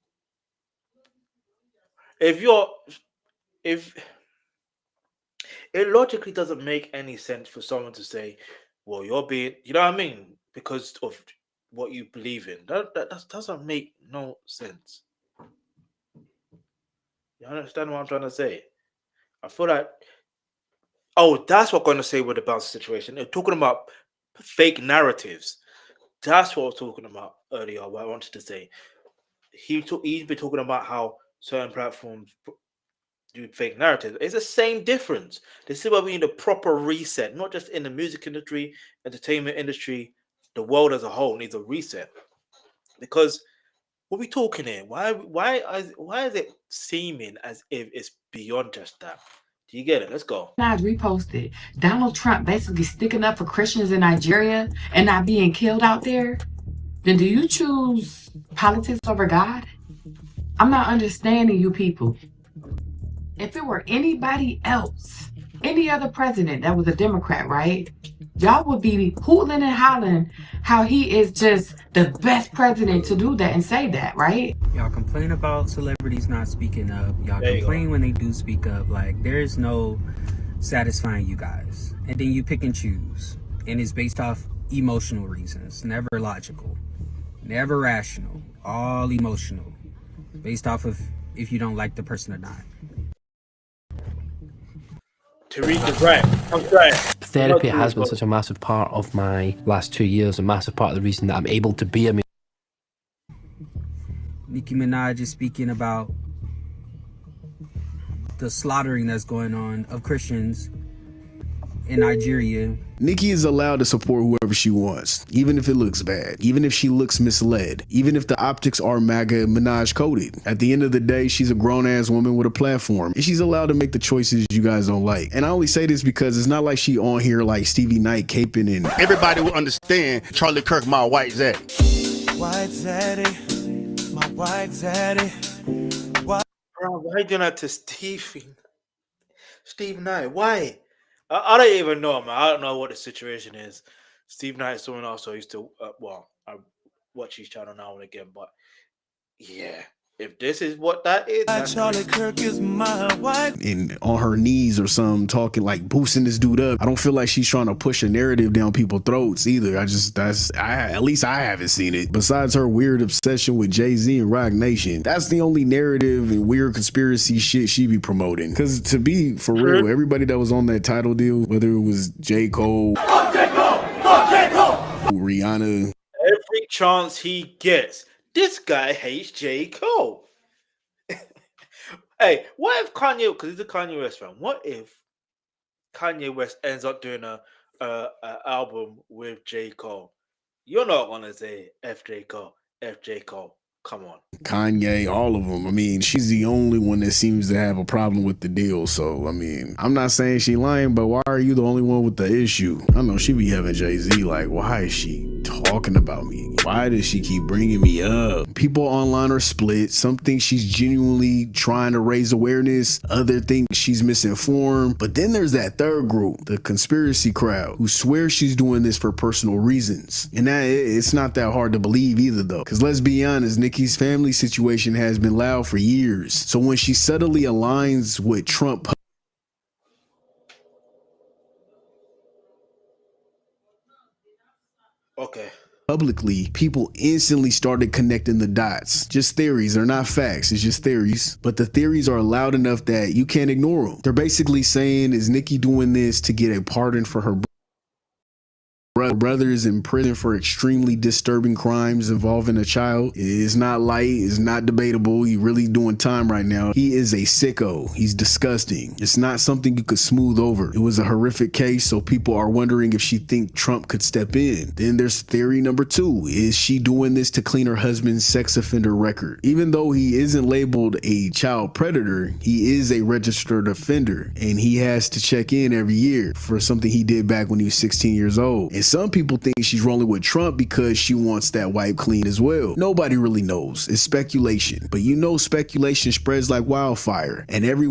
If it logically doesn't make any sense for someone to say, well, you're being, you know what I mean, because of what you believe in. That doesn't make no sense. You understand what I'm trying to say? I feel like, that's what I'm going to say with the bounce situation. They're talking about fake narratives. That's what I was talking about earlier, what I wanted to say. He's been talking about how certain platforms do fake narratives. It's the same difference. This is why we need a proper reset, not just in the music industry, entertainment industry, the world as a whole needs a reset. Because what are we talking here? Why is it seeming as if it's beyond just that? Do you get it? Let's go. Minaj reposted Donald Trump basically sticking up for Christians in Nigeria and not being killed out there, then do you choose politics over God? I'm not understanding you people. If it were anybody else, any other president that was a Democrat, right? Y'all would be hooting and hollering how he is just the best president to do that and say that, right? Y'all complain about celebrities not speaking up. Y'all complain when they do speak up. Like, there is no satisfying you guys. And then you pick and choose. And it's based off emotional reasons. Never logical. Never rational. All emotional. Based off of if you don't like the person or not. Tariq is right. I'm right. Therapy has been such a massive part of my last 2 years, a massive part of the reason that I'm able to be a Nicki Minaj is speaking about the slaughtering that's going on of Christians in Nigeria. Nicki is allowed to support whoever she wants, even if it looks bad, even if she looks misled, even if the optics are MAGA Minaj coded. At the end of the day, she's a grown-ass woman with a platform, and she's allowed to make the choices you guys don't like. And I only say this because it's not like she on here like Stevie Knight caping and... Everybody will understand Charlie Kirk, my white zaddy. White zaddy, my white zaddy. Why you doing that to Steve Knight? Why? I don't even know, man. I don't know what the situation is. Steve Knight is someone else I used to, I watch his channel now and again, but yeah, if this is what that is, Charlie Kirk is my wife. And on her knees or something, talking like boosting this dude up. I don't feel like she's trying to push a narrative down people's throats either. At least I haven't seen it. Besides her weird obsession with Jay-Z and Rock Nation, that's the only narrative and weird conspiracy shit she be promoting. Because to be for real, everybody that was on that title deal, whether it was J. Cole, Rihanna, every chance he gets, this guy hates J. Cole. Hey, what if Kanye, because he's a Kanye West fan, what if Kanye West ends up doing a album with J. Cole? You're not gonna say F J Cole. Come on. Kanye, all of them. I mean, she's the only one that seems to have a problem with the deal. So, I mean, I'm not saying she lying, but why are you the only one with the issue? I know she be having Jay-Z like, why is she talking about me? Why does she keep bringing me up? People online are split. Some think she's genuinely trying to raise awareness. Other think she's misinformed. But then there's that third group, the conspiracy crowd, who swear she's doing this for personal reasons. And that it's not that hard to believe either, though. Because let's be honest, Nicki's family situation has been loud for years. So when she subtly aligns with Trump publicly, people instantly started connecting the dots. Just theories, they're not facts, it's just theories. But the theories are loud enough that you can't ignore them. They're basically saying, is Nicki doing this to get a pardon for her brother is in prison for extremely disturbing crimes involving a child? It's not light, it's not debatable. He's really doing time right now. He is a sicko. He's disgusting. It's not something you could smooth over. It was a horrific case, so people are wondering if she think Trump could step in. Then there's theory number 2. Is she doing this to clean her husband's sex offender record? Even though he isn't labeled a child predator, he is a registered offender, and he has to check in every year for something he did back when he was 16 years old. And some people think she's rolling with Trump because she wants that wipe clean as well. Nobody really knows. It's speculation. But you know speculation spreads like wildfire. And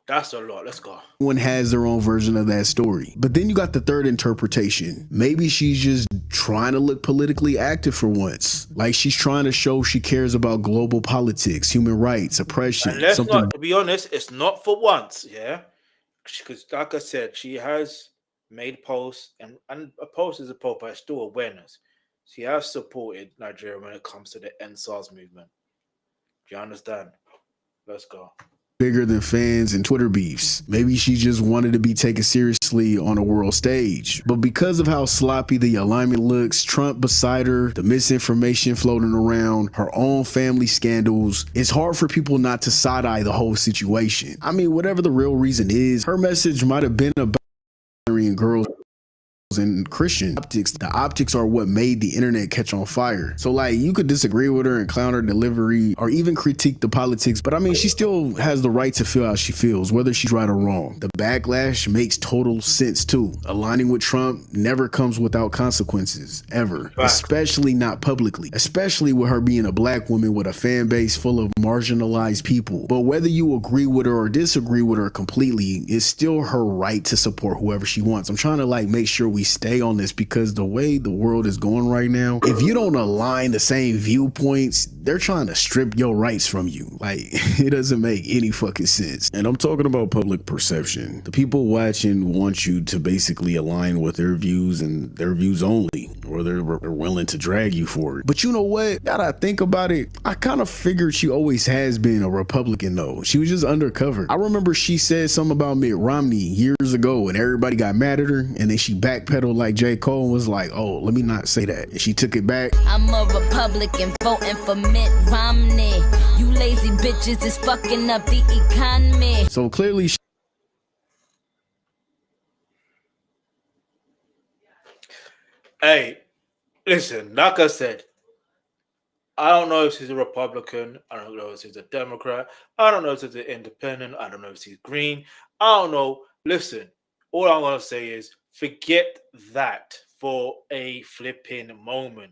that's a lot. Let's go. everyone has their own version of that story. But then you got the third interpretation. Maybe she's just trying to look politically active for once. Like she's trying to show she cares about global politics, human rights, oppression. And let's not, to be honest, it's not for once, yeah? Because like I said, she has made posts, and a post is a post, but it's still awareness. She has supported Nigeria when it comes to the NSARS movement. Do you understand? Let's go. Bigger than fans and Twitter beefs. Maybe she just wanted to be taken seriously on a world stage. But because of how sloppy the alignment looks, Trump beside her, the misinformation floating around, her own family scandals, it's hard for people not to side-eye the whole situation. I mean, whatever the real reason is, her message might have been about girls and Christian optics. The optics are what made the internet catch on fire. So like, you could disagree with her and clown her delivery or even critique the politics, but I mean, she still has the right to feel how she feels, whether she's right or wrong. The backlash makes total sense too. Aligning with Trump never comes without consequences, ever. Especially not publicly, especially with her being a black woman with a fan base full of marginalized people. But whether you agree with her or disagree with her completely, it's still her right to support whoever she wants. I'm trying to like make sure we stay on this, because the way the world is going right now, if you don't align the same viewpoints, they're trying to strip your rights from you. Like, it doesn't make any fucking sense. And I'm talking about public perception. The people watching want you to basically align with their views and their views only, or they're willing to drag you for it. But you know what? Now that I think about it, I kind of figured she always has been a Republican though. She was just undercover. I remember she said something about Mitt Romney years ago and everybody got mad at her, and then she backpedaled like J. Cole and was like, oh, let me not say that. And she took it back. I'm a Republican voting for Mitt Romney. You lazy bitches is fucking up the economy. So clearly hey, listen, like I said, I don't know if she's a Republican. I don't know if she's a Democrat. I don't know if she's an independent. I don't know if she's green. I don't know. Listen, all I'm going to say is forget that for a flipping moment.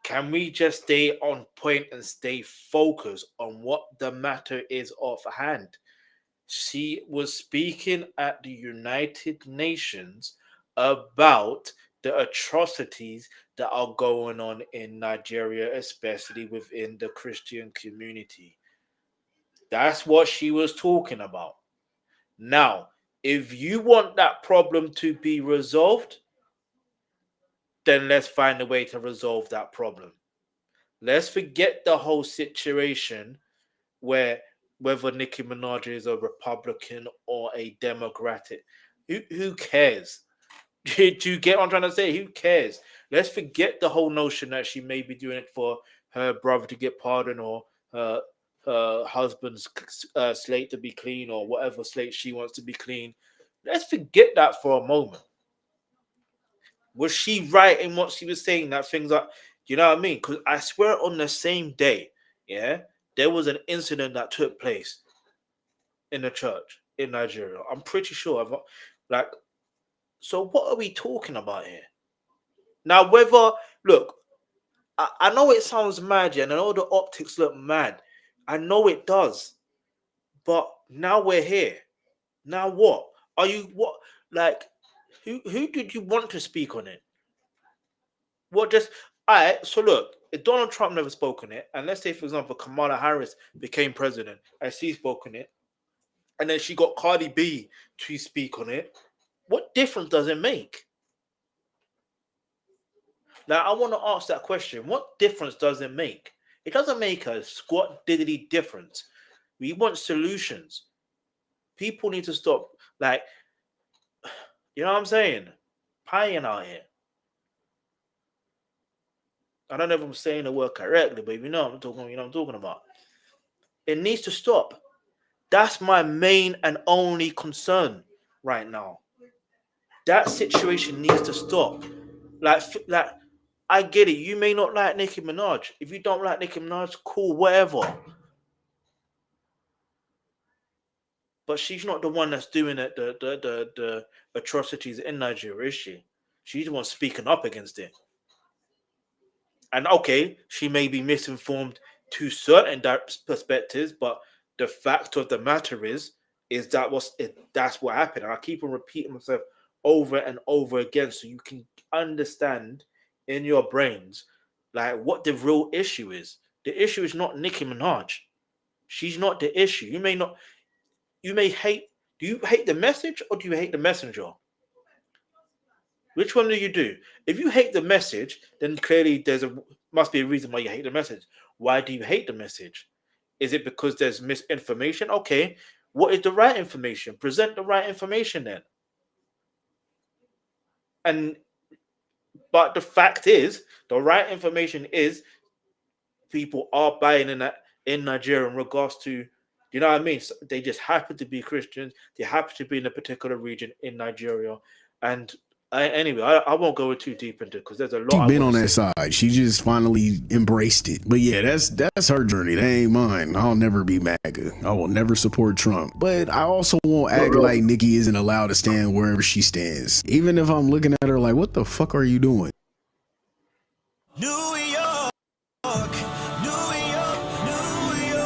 Can we just stay on point and stay focused on what the matter is of hand? She was speaking at the United Nations about the atrocities that are going on in Nigeria, especially within the Christian community. That's what she was talking about. Now, if you want that problem to be resolved, then let's find a way to resolve that problem. Let's forget the whole situation where whether Nicki Minaj is a Republican or a Democratic. Who cares? Do you get what I'm trying to say? Who cares? Let's forget the whole notion that she may be doing it for her brother to get pardoned or her husband's slate to be clean or whatever slate she wants to be clean. Let's forget that for a moment. Was she right in what she was saying? That things are, you know what I mean? Because I swear on the same day, yeah, there was an incident that took place in the church in Nigeria. I'm pretty sure. So what are we talking about here? Now, look, I know it sounds mad, yeah, and I know the optics look mad. I know it does. But now we're here. Now what? Who did you want to speak on it? So look, if Donald Trump never spoke on it, and let's say, for example, Kamala Harris became president and she spoke on it, and then she got Cardi B to speak on it, what difference does it make? Now, I want to ask that question. What difference does it make? It doesn't make a squat diddly difference. We want solutions. People need to stop, you know what I'm saying? Pieing out here. I don't know if I'm saying the word correctly, but you know what I'm talking about. It needs to stop. That's my main and only concern right now. That situation needs to stop. I get it. You may not like Nicki Minaj. If you don't like Nicki Minaj, cool, whatever. But she's not the one that's doing it, the atrocities in Nigeria, is she? She's the one speaking up against it. And okay, she may be misinformed to certain perspectives, but the fact of the matter is that's what happened. And I keep on repeating myself over and over again so you can understand in your brains what the real issue is. The issue is not Nicki Minaj. She's not the issue. Do you hate the message or do you hate the messenger? Which one do you do? If you hate the message, then clearly must be a reason why you hate the message. Why do you hate the message? Is it because there's misinformation? Okay, what is the right information? Present the right information then. But the fact is, the right information is people are buying in Nigeria in regards to, you know what I mean? So they just happen to be Christians. They happen to be in a particular region in Nigeria. And anyway, I won't go too deep into it because there's a lot. She's been on that side. She just finally embraced it. But yeah, that's her journey. That ain't mine. I'll never be MAGA. I will never support Trump. But I also won't act like Nicki isn't allowed to stand wherever she stands. Even if I'm looking at her like, what the fuck are you doing? New York, New York, New York.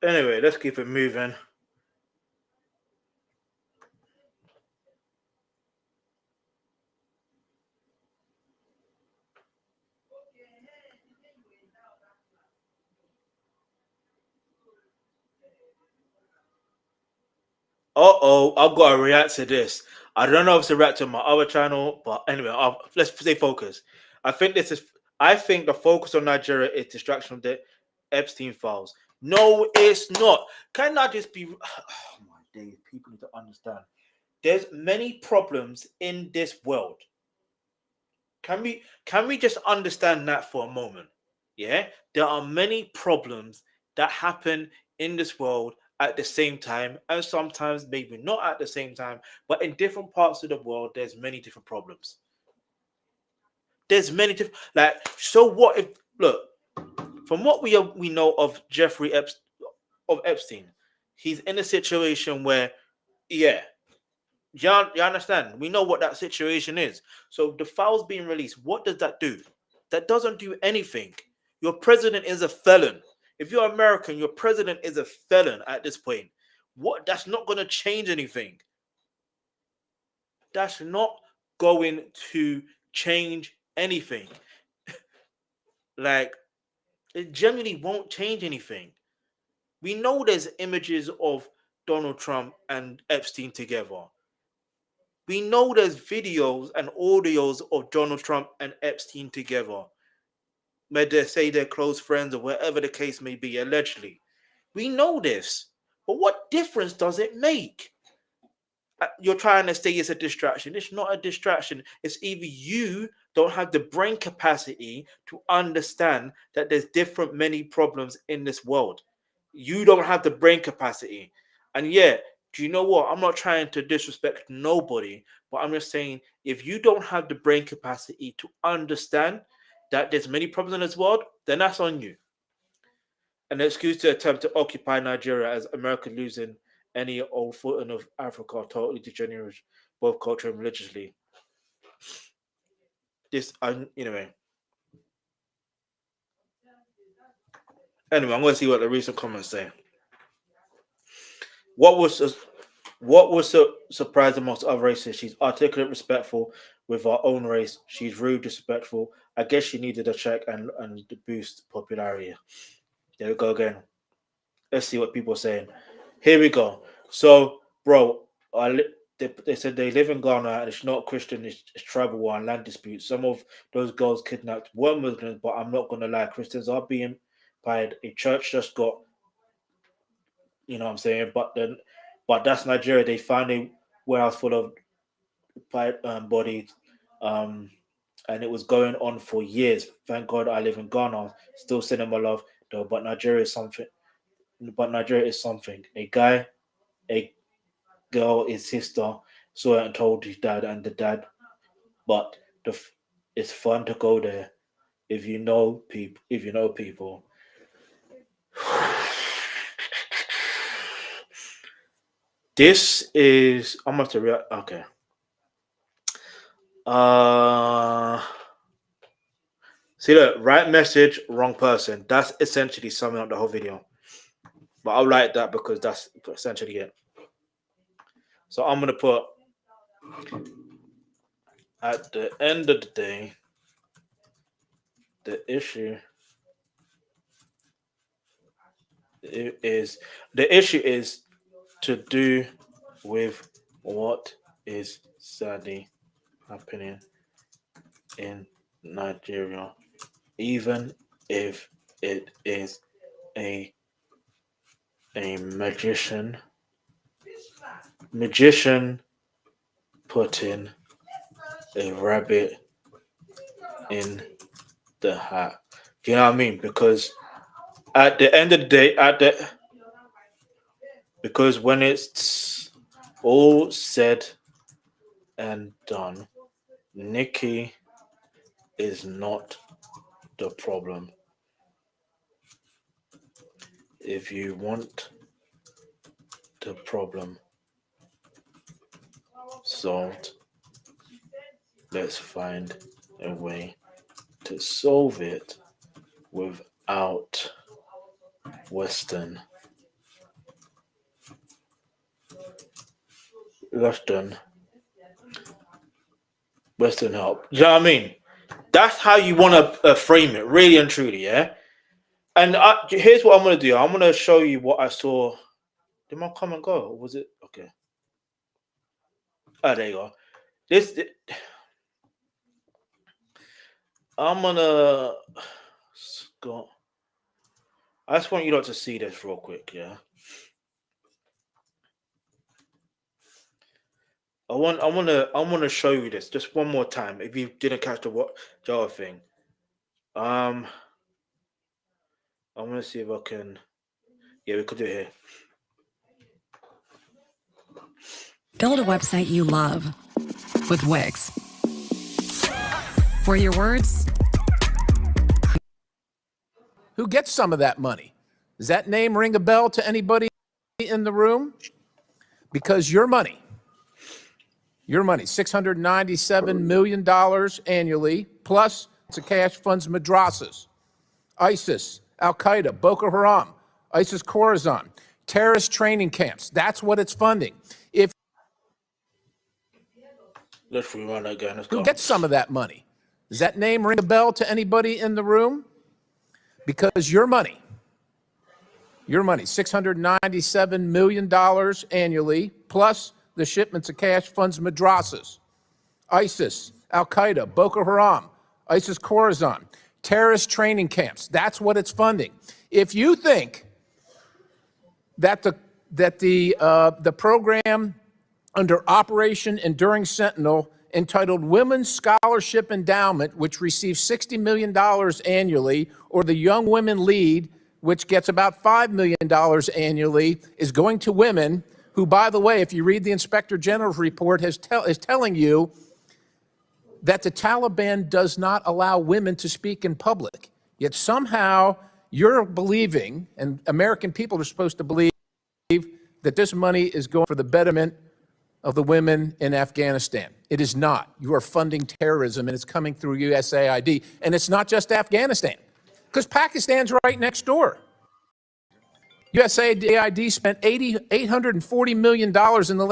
Anyway, let's keep it moving. I've got to react to this. I don't know if it's a react to my other channel, but anyway, let's stay focused. I think the focus on Nigeria is distraction from the Epstein files. No, it's not. Can I just be? Oh my days! People need to understand. There's many problems in this world. Can we just understand that for a moment? Yeah, there are many problems that happen in this world at the same time, and sometimes maybe not at the same time, but in different parts of the world, there's many different problems. There's many different, so what if, look, from what we know of Epstein, he's in a situation where, yeah, You understand? We know what that situation is. So the files being released, what does that do? That doesn't do anything. Your president is a felon. If you're American, your president is a felon at this point. What? That's not going to change anything. That's not going to change anything. Like, it generally won't change anything. We know there's images of Donald Trump and Epstein together. We know there's videos and audios of Donald Trump and Epstein together, where they say they're close friends or whatever the case may be, allegedly. We know this. But what difference does it make? You're trying to say it's a distraction. It's not a distraction. It's either you don't have the brain capacity to understand that there's many problems in this world. You don't have the brain capacity. And yeah, do you know what? I'm not trying to disrespect nobody, but I'm just saying, if you don't have the brain capacity to understand that there's many problems in this world, then that's on you. An excuse to attempt to occupy Nigeria as America losing any old footing of Africa, totally degenerate, both culturally and religiously. Anyway, I'm going to see what the recent comments say. What was surprised amongst other races? She's articulate, respectful with our own race. She's rude, disrespectful. I guess she needed a check and to boost popularity. There we go again. Let's see what people are saying. Here we go. So, bro, they said they live in Ghana and it's not Christian, it's tribal war and land disputes. Some of those girls kidnapped were Muslims, but I'm not going to lie, Christians are being fired. A church just got, you know what I'm saying? But that's Nigeria. They found a warehouse full of bodies, and it was going on for years. Thank God I live in Ghana. Still sending my love, though. But Nigeria is something. A girl, his sister, saw it and told his dad and the dad. But it's fun to go there if you know people. This is I'm going to react. Okay. See, look, right message, wrong person. That's essentially summing up the whole video. But I'll like that because that's essentially it. So I'm gonna put, at the end of the day, the issue is to do with what is sadly happening in Nigeria, even if it is a magician putting a rabbit in the hat. Do you know what I mean? Because at the end of the day, because when it's all said and done, Nicki is not the problem. If you want the problem solved, let's find a way to solve it without Western help. You know what I mean? That's how you want to frame it, really and truly, yeah? And here's what I'm going to do. I'm going to show you what I saw. Did my comment go? Or was it? Okay. Oh, there you go. I'm going to go. I just want you lot to see this real quick, yeah? I want to show you this just one more time. If you didn't catch the other thing, I'm gonna see if I can. Yeah, we could do it here. Build a website you love with Wix. For your words. Who gets some of that money? Does that name ring a bell to anybody in the room? Because your money Your money, $697 million annually, plus to cash funds madrasas, ISIS, Al-Qaeda, Boko Haram, ISIS Khorasan, terrorist training camps. That's what it's funding. If Let's rerun that again. who gets some of that money? Does that name ring a bell to anybody in the room? Because your money, $697 million annually, plus the shipments of cash funds madrasas, ISIS, Al-Qaeda, Boko Haram, ISIS Khorasan, terrorist training camps. That's what it's funding. If you think that the program under Operation Enduring Sentinel entitled Women's Scholarship Endowment, which receives $60 million annually, or the Young Women Lead, which gets about $5 million annually, is going to women who, by the way, if you read the Inspector General's report, is telling you that the Taliban does not allow women to speak in public. Yet somehow you're believing, and American people are supposed to believe, that this money is going for the betterment of the women in Afghanistan. It is not. You are funding terrorism, and it's coming through USAID. And it's not just Afghanistan, because Pakistan's right next door. USAID spent $840 million in the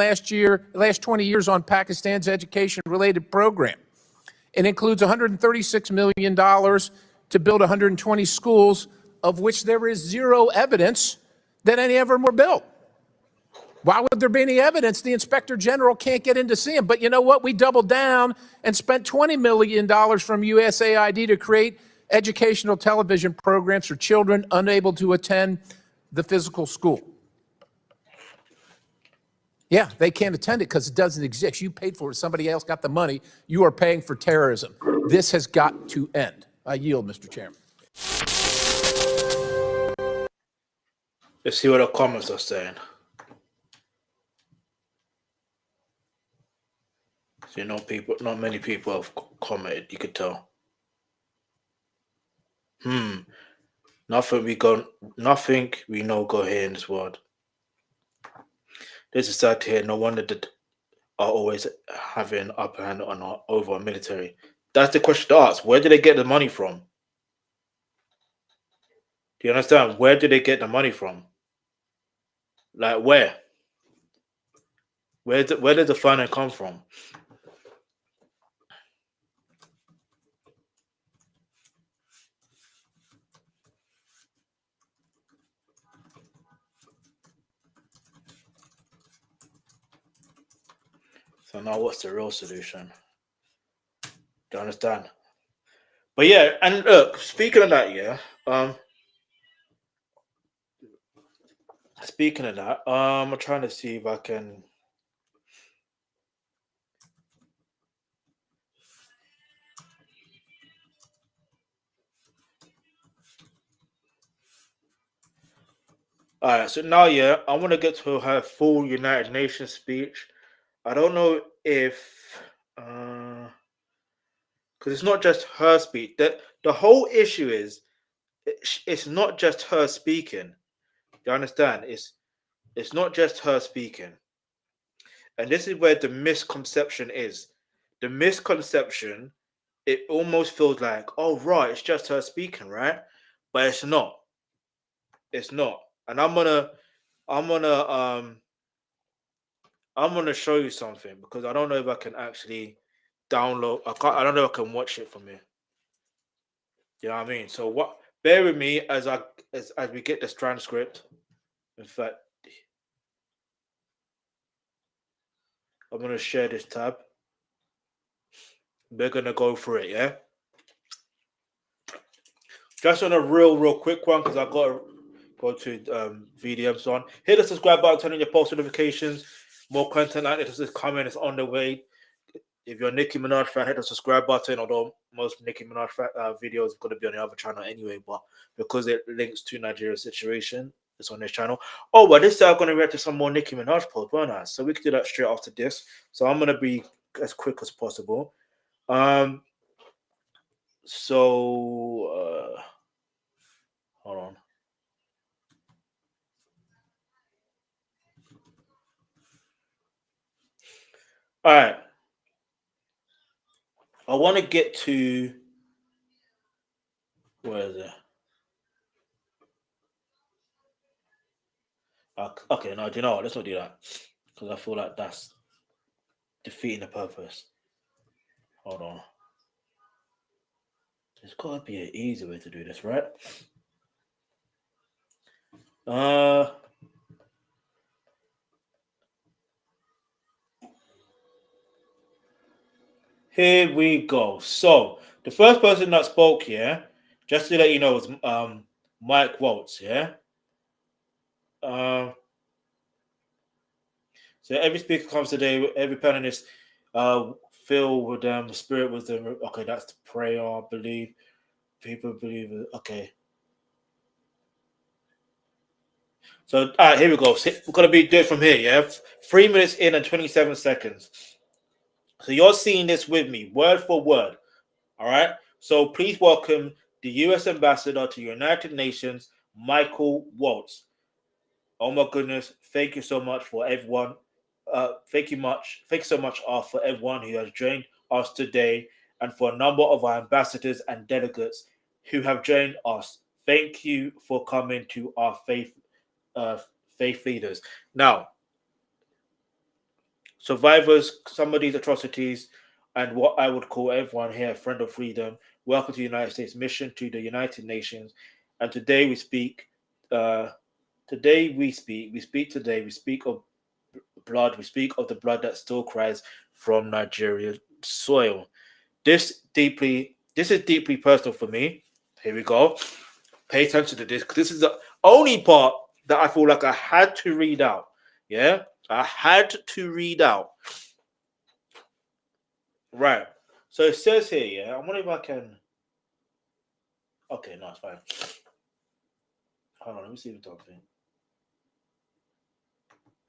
last 20 years on Pakistan's education-related program. It includes $136 million to build 120 schools, of which there is zero evidence that any of them were built. Why would there be any evidence? The Inspector General can't get in to see them. But you know what? We doubled down and spent $20 million from USAID to create educational television programs for children unable to attend the physical school. Yeah, they can't attend it because it doesn't exist. You paid for it. Somebody else got the money. You are paying for terrorism. This has got to end. I yield, Mr. Chairman. Let's see what the comments are saying. So, not many people have commented, you could tell. Nothing we know go here in this world. This is sad to hear. No wonder that are always having upper hand over our military. That's the question to ask. Where do they get the money from? Do you understand? Where do they get the money from? Like where? Where did the funding come from? So now what's the real solution? Do you understand? But yeah, and look, speaking of that, speaking of that, I'm trying to see if I can. All right, so now, I want to get to her full United Nations speech. I don't know if, because it's not just her speech. The whole issue is, it's not just her speaking. Do you understand? It's not just her speaking. And this is where the misconception is. The misconception, it almost feels like, oh, right, it's just her speaking, right? But it's not. It's not. And I'm gonna show you something, because I don't know if I can actually download. I don't know if I can watch it from here. You know what I mean? So bear with me as we get this transcript. In fact, I'm gonna share this tab. We're gonna go through it, yeah? Just on a real quick one, because I gotta go to VDMs on. Hit the subscribe button, turn on your post notifications. More content like this is coming, it's on the way. If you're a Nicki Minaj fan, hit the subscribe button, although most Nicki Minaj videos are going to be on the other channel anyway, but because it links to Nigeria's situation, it's on this channel. Oh, but this time I'm going to react to some more Nicki Minaj posts, weren't I? So we can do that straight after this. So I'm going to be as quick as possible. Hold on. All right. I want to get to where is it? Okay, no, do you know what? Let's not do that because I feel like that's defeating the purpose. Hold on. There's got to be an easy way to do this, right? Here we go. So the first person that spoke here, just to let you know, was Mike Waltz. Yeah. So every speaker comes today. Every panelist, fill with them, spirit with them. Okay, that's the prayer. I believe people believe it. Okay. So all right, here we go. We're gonna be doing from here. Yeah, 3 minutes in and 27 seconds. So you're seeing this with me, word for word. All right. So please welcome the U.S. Ambassador to United Nations, Michael Waltz. Oh my goodness! Thank you so much for everyone. Thank you so much for everyone who has joined us today, and for a number of our ambassadors and delegates who have joined us. Thank you for coming to our faith leaders. Now, survivors, some of these atrocities, and what I would call everyone here a friend of freedom. Welcome to the United States mission to the United Nations, and today we speak. We speak of blood. We speak of the blood that still cries from Nigeria's soil. This is deeply personal for me. Here we go. Pay attention to this, because this is the only part that I feel like I had to read out. Yeah, I had to read out. Right. So it says here, yeah. I wonder if I can. Okay, no, it's fine. Hold on, let me see if it's talking.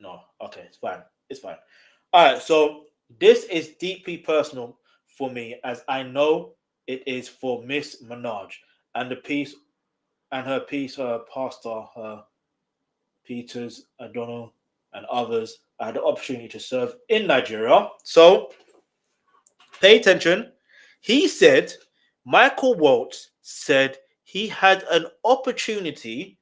No, okay, it's fine. It's fine. All right, so this is deeply personal for me, as I know it is for Miss Minaj and her pastor, her Peters, Adonal, and others. I had the opportunity to serve in Nigeria. So pay attention. He said, Michael Waltz said he had an opportunity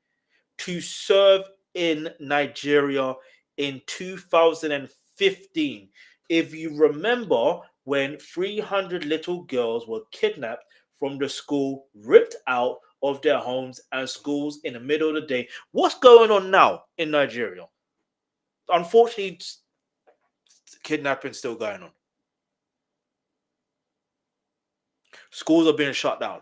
to serve in Nigeria in 2015. If you remember, when 300 little girls were kidnapped from the school, ripped out of their homes and schools in the middle of the day. What's going on now in Nigeria? Unfortunately, kidnapping still going on. Schools are being shut down.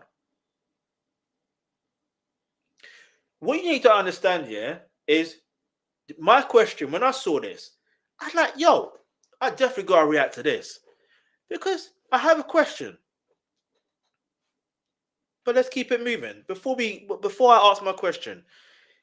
What you need to understand here is my question. When I saw this, I was like, yo, I definitely got to react to this, because I have a question. But let's keep it moving. Before I ask my question,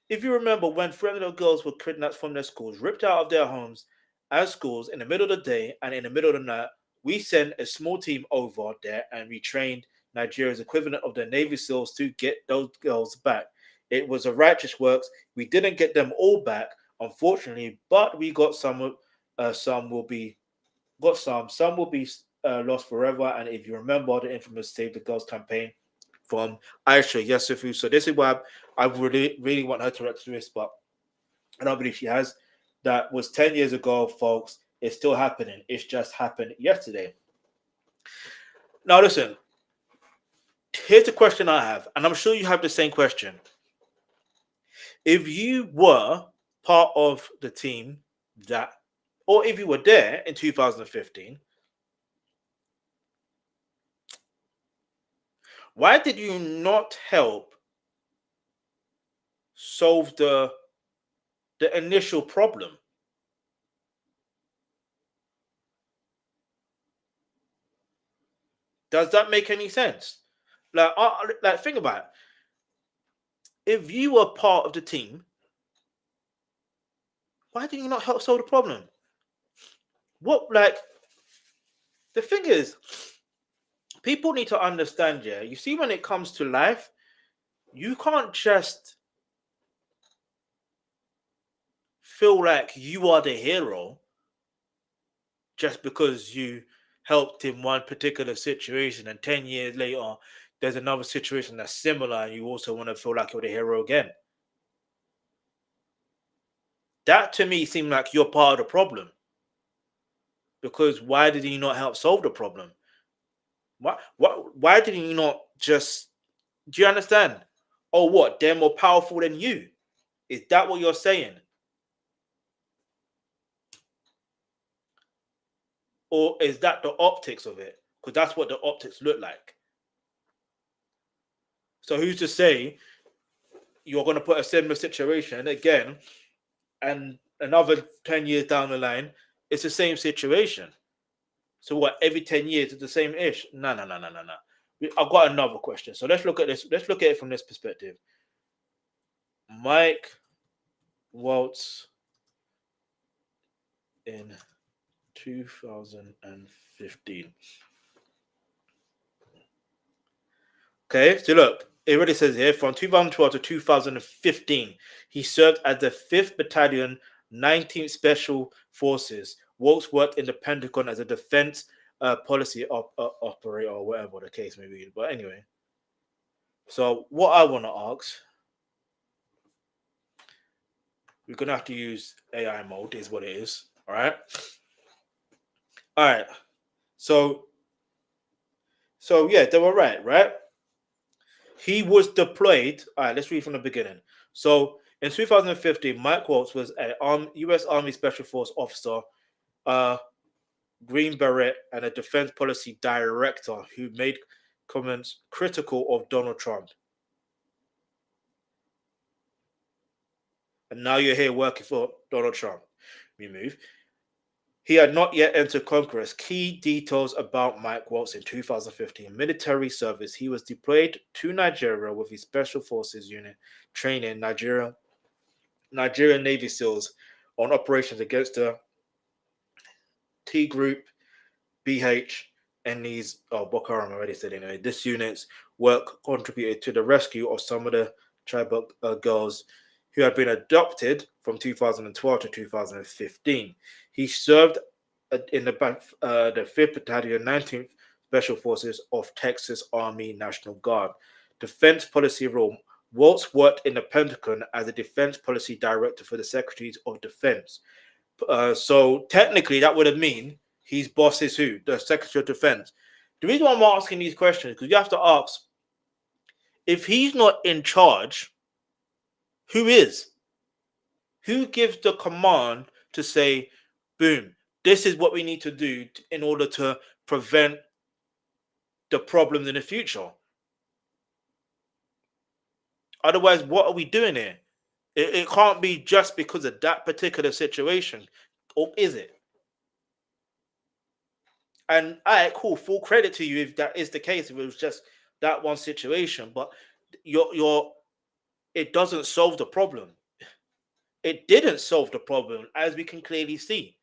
if you remember when 300 girls were kidnapped from their schools, ripped out of their homes and schools in the middle of the day and in the middle of the night, we sent a small team over there and we trained Nigeria's equivalent of the Navy SEALs to get those girls back. It was a righteous works. We didn't get them all back, unfortunately, but we got some. Some will be lost forever. And if you remember the infamous Save the Girls campaign from Aisha Yesufu. So this is why I really, really want her to react to this, but I don't believe she has. That was 10 years ago, folks. It's still happening. It's just happened yesterday. Now, listen. Here's the question I have, and I'm sure you have the same question. If you were part of the team that, or if you were there in 2015, why did you not help solve the initial problem? Does that make any sense? Like think about it. If you were part of the team, why did you not help solve the problem? The thing is, people need to understand, yeah, you see, when it comes to life, you can't just feel like you are the hero just because you helped in one particular situation, and 10 years later, there's another situation that's similar, and you also want to feel like you're the hero again. That to me seemed like you're part of the problem. Because why did he not help solve the problem? Why did he not just, do you understand? Oh, what? They're more powerful than you. Is that what you're saying? Or is that the optics of it? Because that's what the optics look like. So who's to say you're going to put a similar situation again, and another 10 years down the line, it's the same situation? So what, every 10 years it's the same ish? No. I've got another question. So let's look at this. Let's look at it from this perspective. Mike Waltz in 2015. Okay, so look, it already says here from 2012 to 2015, he served as the 5th Battalion, 19th Special Forces. Waltz worked in the Pentagon as a defense policy operator, or whatever the case may be. But anyway, so what I want to ask, we're going to have to use AI mode, is what it is. All right. All right. So yeah, they were right? He was deployed. All right, let's read from the beginning. So in 2015, Mike Waltz was a U.S. Army Special Force officer, Green Beret, and a defense policy director who made comments critical of Donald Trump. And now you're here working for Donald Trump. We move. He had not yet entered Congress. Key details about Mike Waltz in 2015. Military service. He was deployed to Nigeria with his Special Forces unit training Nigerian Navy SEALs on operations against the T Group, BH, and these, Boko Haram already said anyway. This unit's work contributed to the rescue of some of the tribal girls who had been adopted from 2012 to 2015. He served in the 5th Battalion, 19th Special Forces of Texas Army National Guard. Defense policy role. Waltz worked in the Pentagon as a defense policy director for the Secretaries of Defense. So technically that would have mean his boss is who? The Secretary of Defense. The reason why I'm asking these questions is because you have to ask, if he's not in charge, who is? Who gives the command to say, boom, this is what we need to do in order to prevent the problems in the future? Otherwise, what are we doing here? It can't be just because of that particular situation, or is it? And all right, cool, full credit to you if that is the case, if it was just that one situation, but it doesn't solve the problem. It didn't solve the problem, as we can clearly see.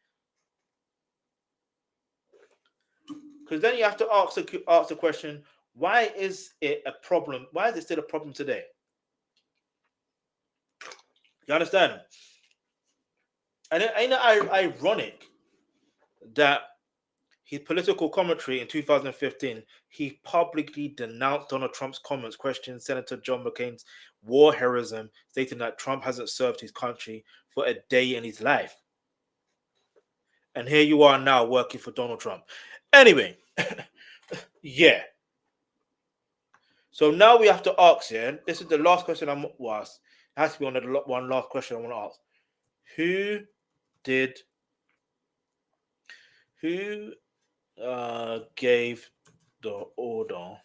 Because then you have to ask the question, why is it a problem? Why is it still a problem today? You understand? And ain't it ironic that his political commentary in 2015, he publicly denounced Donald Trump's comments, questioning Senator John McCain's war heroism, stating that Trump hasn't served his country for a day in his life. And here you are now working for Donald Trump. Anyway, yeah. So now we have to ask, yeah, this is the last question I'm going to ask. It has to be on the one last question I want to ask. Who gave the order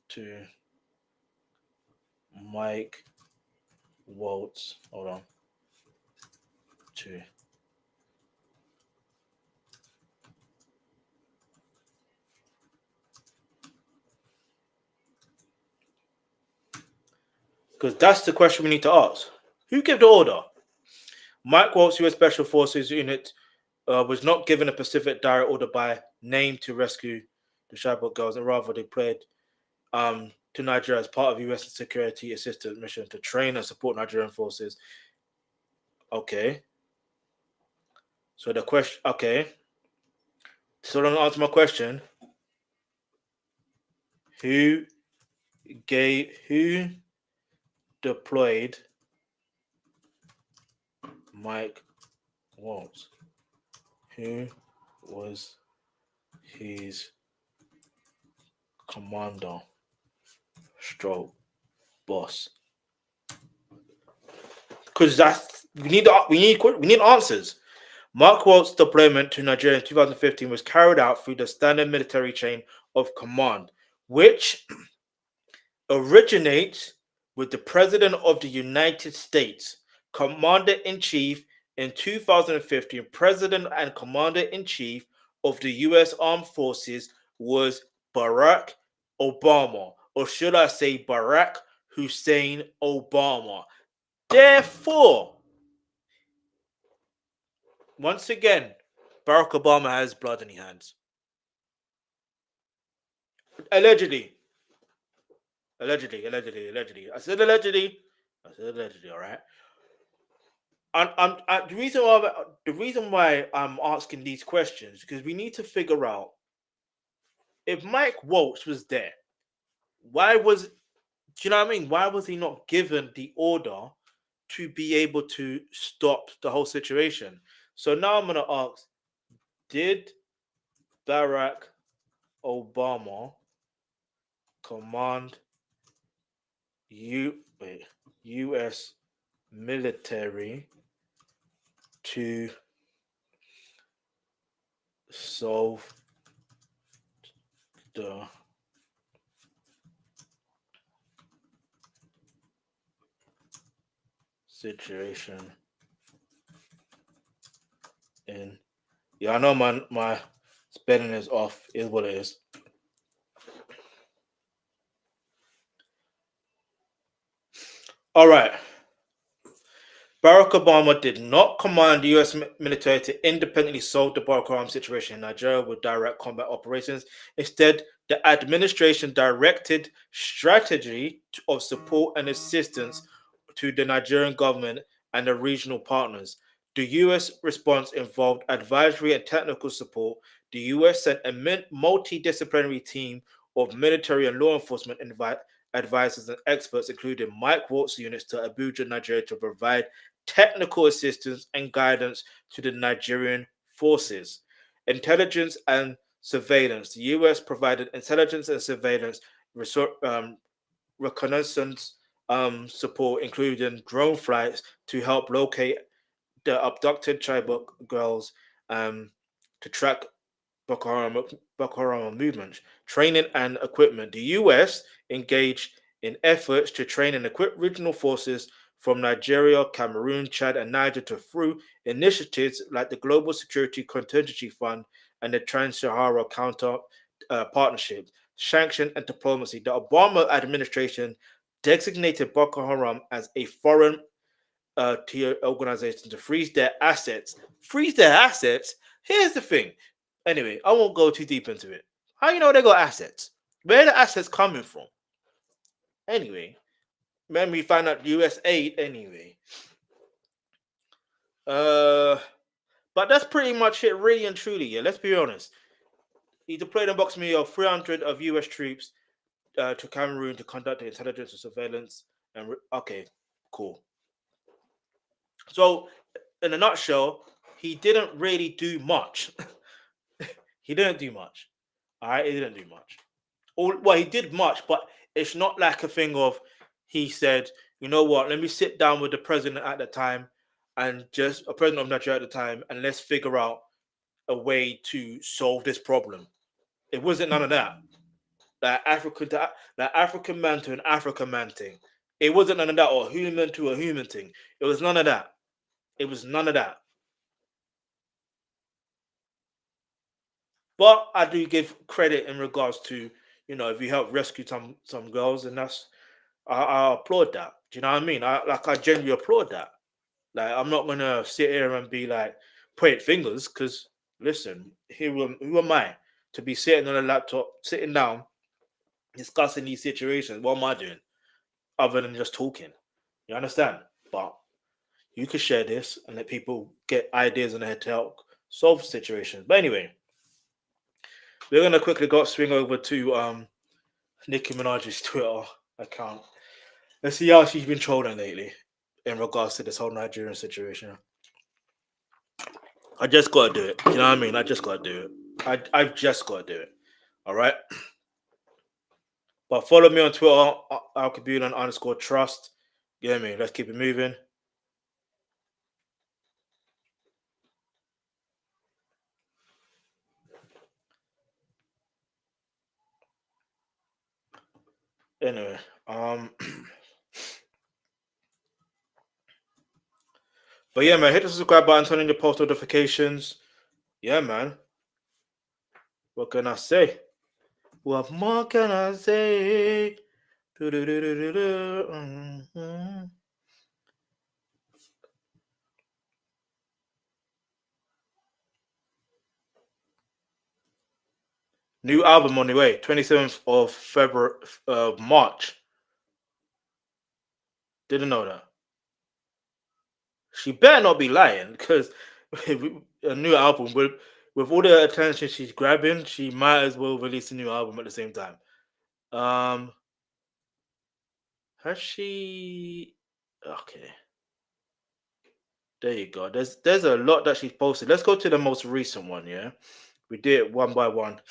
to Mike Waltz? Hold on. Because that's the question we need to ask. Who gave the order? Mike Waltz, U.S. Special Forces unit, was not given a specific direct order by name to rescue the Chibok girls, and rather deployed to Nigeria as part of U.S. security assistance mission to train and support Nigerian forces. Okay. So the question, okay. So don't answer my question. Who deployed Mike Waltz? Who was his commander stroke boss? Because we need answers. Mark Waltz's deployment to Nigeria in 2015 was carried out through the standard military chain of command, which originates with the President of the United States, Commander-in-Chief in 2015. President and Commander-in-Chief of the U.S. Armed Forces was Barack Obama, or should I say Barack Hussein Obama. Therefore, once again, Barack Obama has blood in his hands. Allegedly. I said allegedly. All right. The reason why I'm asking these questions because we need to figure out if Mike Waltz was there. Do you know what I mean? Why was he not given the order to be able to stop the whole situation? So now I'm going to ask, did Barack Obama command U.S. military to solve the situation in I know my spelling is off, is what it is. All right. Barack Obama did not command the U.S. military to independently solve the Boko Haram situation in Nigeria with direct combat operations. Instead, the administration directed strategy of support and assistance to the Nigerian government and the regional partners. The U.S. response involved advisory and technical support. The U.S. sent a multidisciplinary team of military and law enforcement advisors and experts, including Mike Waltz units, to Abuja, Nigeria, to provide technical assistance and guidance to the Nigerian forces. Intelligence and surveillance. The U.S. provided intelligence and surveillance reconnaissance support, including drone flights, to help locate the abducted Chibok girls, to track Boko Haram movements. Training and equipment. The U.S. engaged in efforts to train and equip regional forces from Nigeria, Cameroon, Chad, and Niger through initiatives like the Global Security Contingency Fund and the Trans-Sahara Counter Partnership. Sanction and diplomacy. The Obama administration designated Boko Haram as a foreign tier organization to freeze their assets. Freeze their assets? Here's the thing. Anyway, I won't go too deep into it. How you know they got assets? Where are the assets coming from? Anyway, when we find out US aid anyway. But that's pretty much it, really and truly. Yeah, let's be honest. He deployed in box me of 300 of US troops to Cameroon to conduct the intelligence and surveillance. And okay, cool. So, in a nutshell, he didn't really do much. He didn't do much. All right, he didn't do much. Well, he did much, but it's not like a thing of he said, you know what, let me sit down with the president at the time and just a president of Nigeria at the time, and let's figure out a way to solve this problem. It wasn't none of that. Like African man to an African man thing. It wasn't none of that, or human to a human thing. It was none of that. It was none of that. But I do give credit in regards to, you know, if you help rescue some girls, and that's I applaud that. Do you know what I mean? I genuinely applaud that. Like, I'm not gonna sit here and be like point fingers, because listen, who am I to be sitting on a laptop, sitting down, discussing these situations? What am I doing other than just talking? You understand? But you could share this and let people get ideas in their head to help solve situations. But anyway, we're gonna quickly swing over to Nicki Minaj's Twitter account. Let's see how she's been trolling lately in regards to this whole Nigerian situation. I just gotta do it. You know what I mean? I just gotta do it. I've just gotta do it. All right. But follow me on Twitter, Alkebulan _trust. You know what I mean? Let's keep it moving. Anyway, but yeah, man, hit the subscribe button, turn on your post notifications. Yeah, man. What can I say? What more can I say? New album on the way, 27th of February, March. Didn't know that. She better not be lying, because a new album with all the attention she's grabbing, she might as well release a new album at the same time. Has she? Okay. There you go. There's a lot that she's posted. Let's go to the most recent one. Yeah, we did it one by one.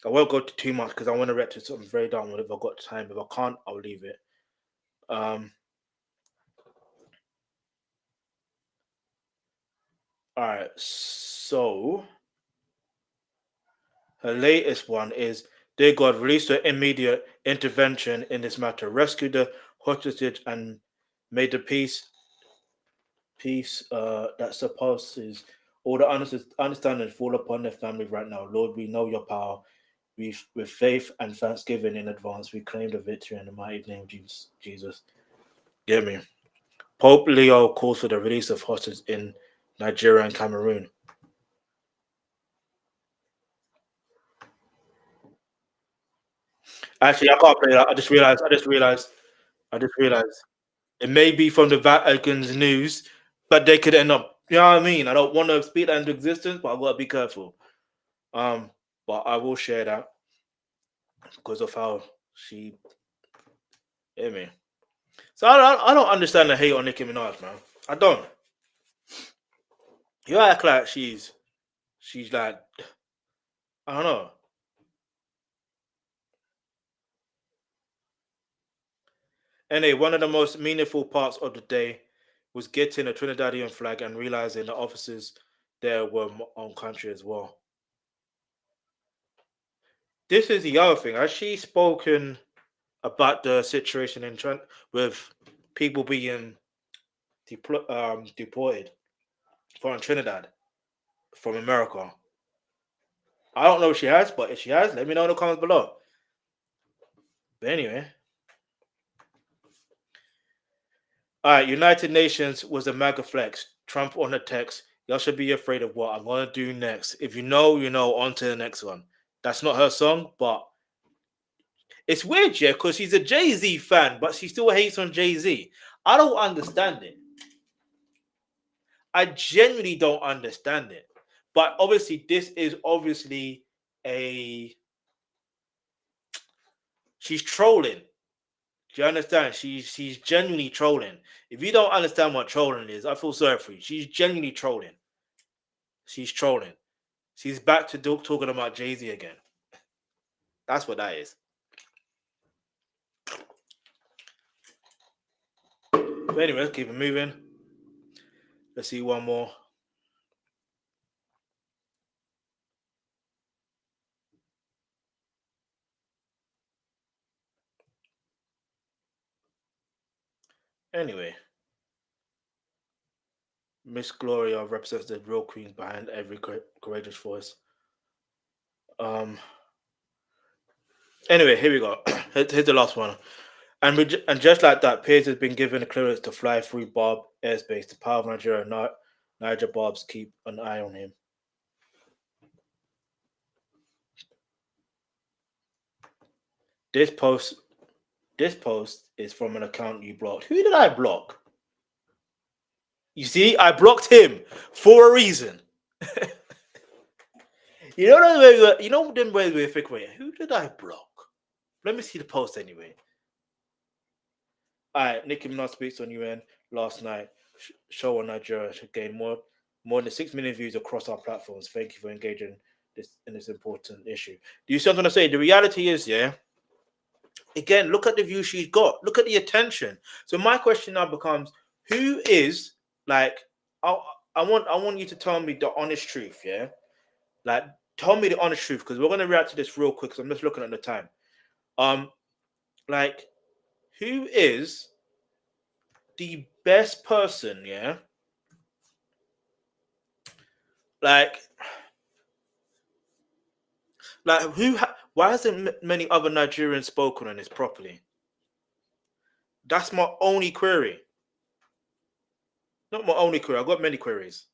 I won't go to too much because I want to react to something very down. If I've got time, if I can't, I'll leave it. All right, so her latest one is, "Dear God, release the immediate intervention in this matter. Rescue the hostage and made the peace that surpasses all the understanding fall upon their family right now. Lord, we know your power. With faith and thanksgiving in advance, we claim the victory in the mighty name of Jesus." Get me? Pope Leo calls for the release of hostages in Nigeria and Cameroon. Actually, I can't play that. I just realized. It may be from the Vatican's news, but they could end up. You know what I mean? I don't want to speak that into existence, but I've got to be careful. But I will share that because of how she. Hear me? So I don't understand the hate on Nicki Minaj, man. I don't. You act like she's like, I don't know. Anyway, one of the most meaningful parts of the day was getting a Trinidadian flag and realizing the officers there were on country as well. This is the other thing. Has she spoken about the situation in with people being deported from Trinidad, from America? I don't know if she has, but if she has, let me know in the comments below. But anyway. All right, United Nations was a MAGA flex. Trump on the text. Y'all should be afraid of what I'm going to do next. If you know, you know, on to the next one. That's not her song, but it's weird, yeah, because she's a Jay-Z fan, but she still hates on Jay-Z. I don't understand it. I genuinely don't understand it. But obviously, this is obviously she's trolling. Do you understand? She's genuinely trolling. If you don't understand what trolling is, I feel sorry for you. She's genuinely trolling. She's trolling. She's back to talking about Jay-Z again. That's what that is. But anyway, let's keep it moving. Let's see one more. Anyway, Miss Gloria represents the real queens behind every courageous voice. Anyway, here we go. Here's the last one. And just like that, Piers has been given the clearance to fly through Barb airspace. The power of Nigeria, Niger Barbs keep an eye on him. This post is from an account you blocked. Who did I block? You see, I blocked him for a reason. You know the way you know them ways we think, wait, who did I block? Let me see the post anyway. All right, Nicki Minaj speaks on UN last night. Show on Nigeria should gain more than 6 million views across our platforms. Thank you for engaging in this important issue. Do you see what I'm gonna say? The reality is, yeah. Again, look at the views she's got. Look at the attention. So my question now becomes, who is like? I want you to tell me the honest truth, yeah. Like, tell me the honest truth because we're gonna react to this real quick. Because I'm just looking at the time. Like, who is the best person, yeah? Like why hasn't many other Nigerians spoken on this properly? That's my only query. Not my only query. I've got many queries.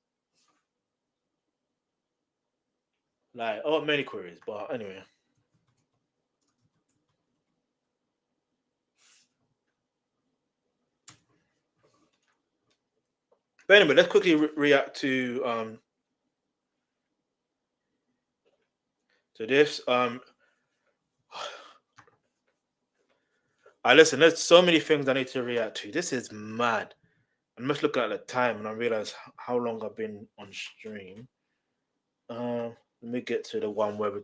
Like, I got many queries, but anyway. But anyway, let's quickly react to this. Listen, there's so many things I need to react to. This is mad. I'm just looking at the time and I realize how long I've been on stream. Let me get to the one where we...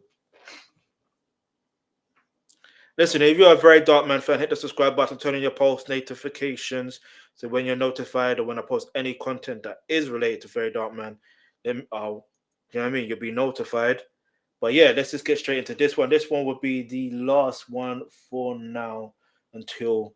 Listen, if you're a Very Dark Man fan, hit the subscribe button, turn on your post notifications so when you're notified or when I post any content that is related to Very Dark Man, then you know what I mean, you'll be notified. But yeah, let's just get straight into this one. This one would be the last one for now until...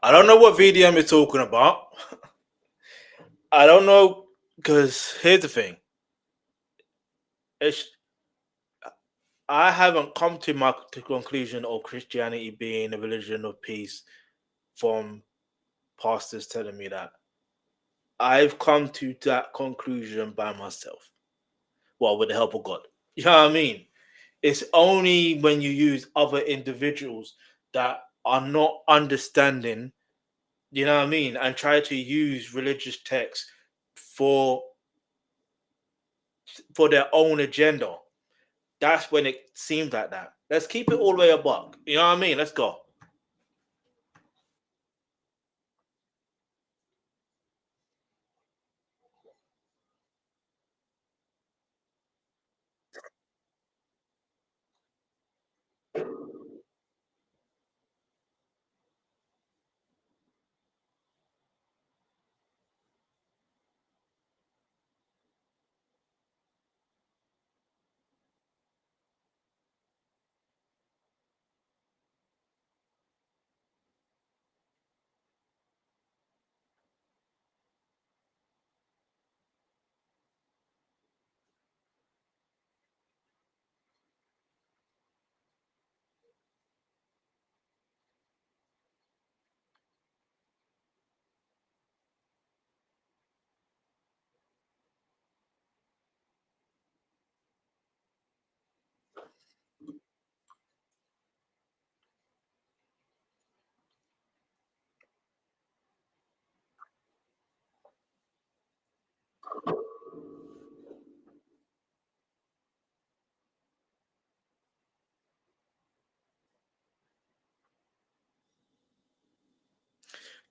I don't know what VDM is talking about. I don't know, because here's the thing. I haven't come to the conclusion of Christianity being a religion of peace from pastors telling me that. I've come to that conclusion by myself. Well, with the help of God. You know what I mean? It's only when you use other individuals that are not understanding, you know what I mean, and try to use religious texts for their own agenda. That's when it seems like that. Let's keep it all the way a buck. You know what I mean? Let's go.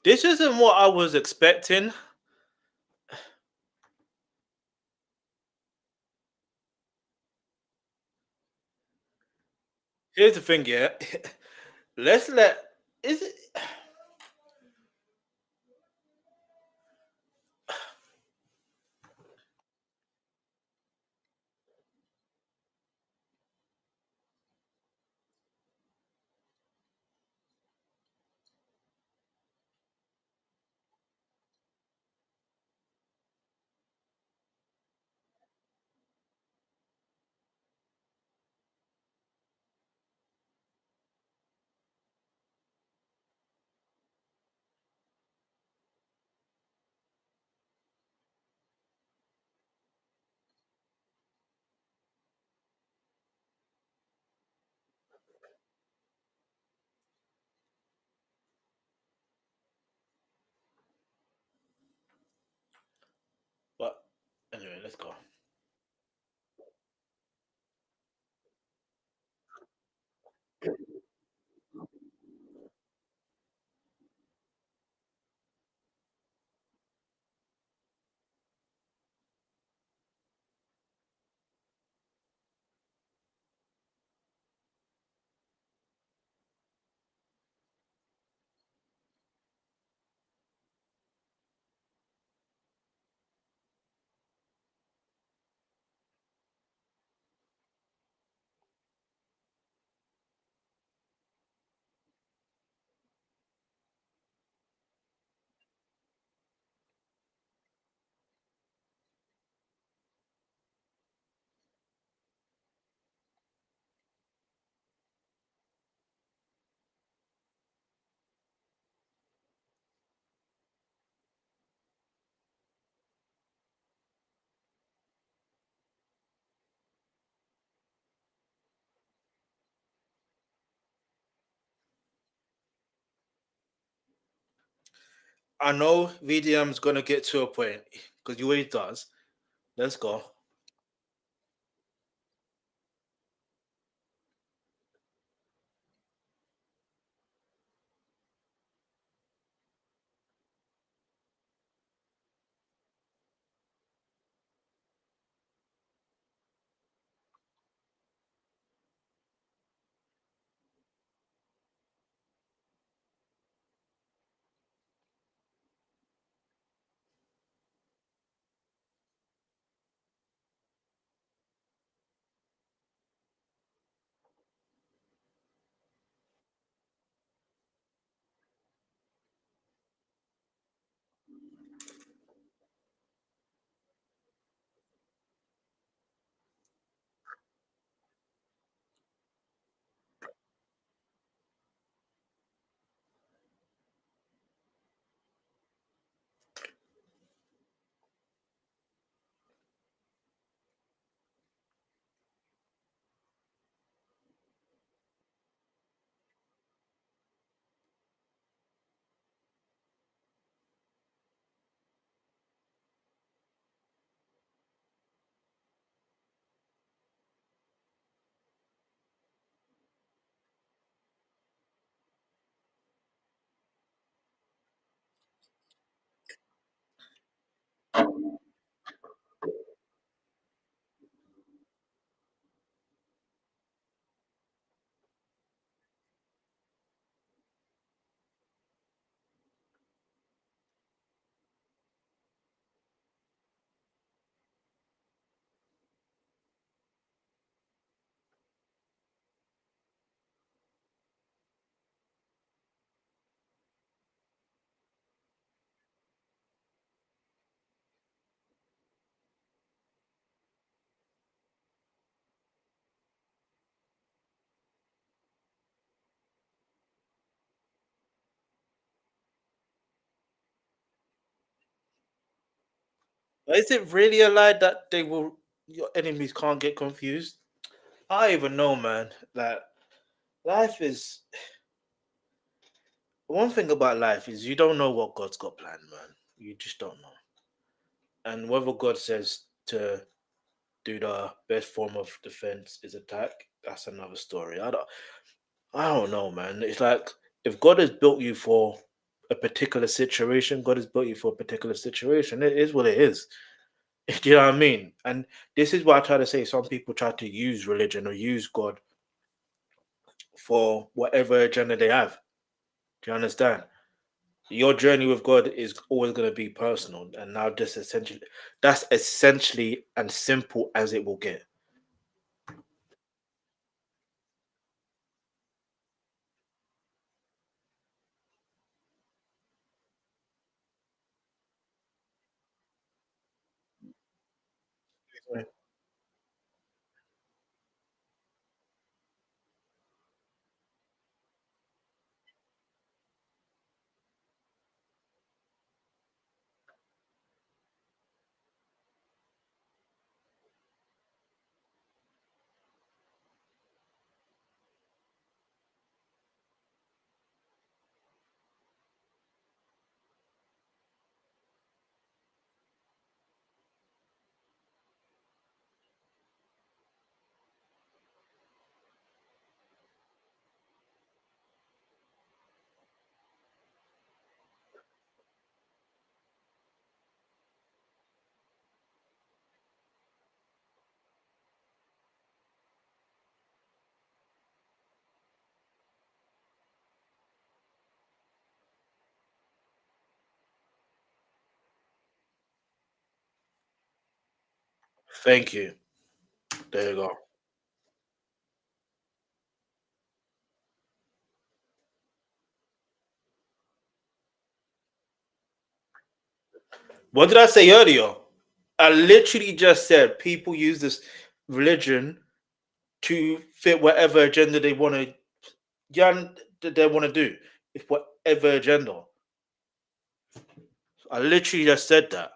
This isn't what I was expecting. Here's the thing, yeah. Is it? Anyway, let's go. I know VDM's gonna get to a point because he always does. Let's go. Is it really a lie that they will your enemies can't get confused? I don't even know, man. Like life is one thing about life is you don't know what God's got planned, man. You just don't know. And whether God says to do the best form of defense is attack, that's another story. I don't know, man. It's like if God has built you for a particular situation, God has built you for a particular situation. It is what it is. Do you know what I mean? And this is what I try to say. Some people try to use religion or use God for whatever agenda they have. Do you understand? Your journey with God is always going to be personal, and now just essentially, that's essentially and simple as it will get. Thank you. There you go. What did I say earlier? I literally just said people use this religion to fit whatever agenda they want to, they want to do, if whatever agenda. I literally just said that.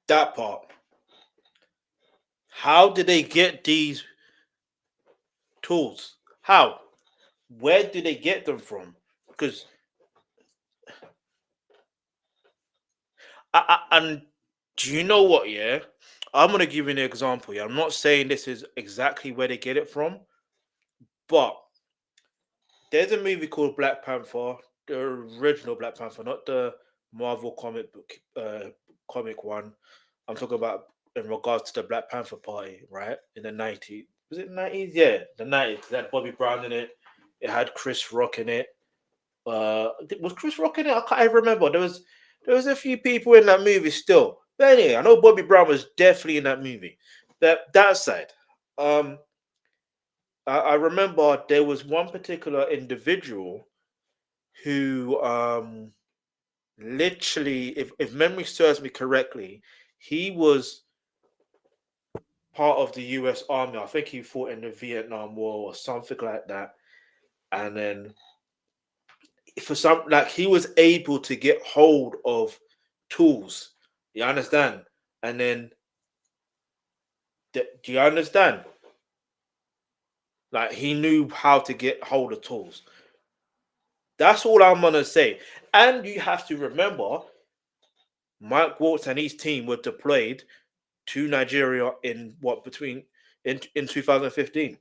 That part. How did they get these tools? How? Where do they get them from? Because and do you know what? Yeah, I'm gonna give you an example. Yeah, I'm not saying this is exactly where they get it from, but there's a movie called Black Panther, the original Black Panther, not the Marvel comic book comic one. I'm talking about in regards to the Black Panther Party, right? In the 90s. Was it 90s? Yeah, the 90s. It had Bobby Brown in it. It had Chris Rock in it. Was Chris Rock in it? I can't even remember. There was a few people in that movie still. But anyway, I know Bobby Brown was definitely in that movie. That side. Um, I remember there was one particular individual who literally, if memory serves me correctly, he was part of the US Army. I think he fought in the Vietnam War or something like that. And then for some, like, he was able to get hold of tools. You understand? And then do you understand? Like, he knew how to get hold of tools. That's all I'm gonna say. And you have to remember, Mike Waltz and his team were deployed to Nigeria in what between in 2015.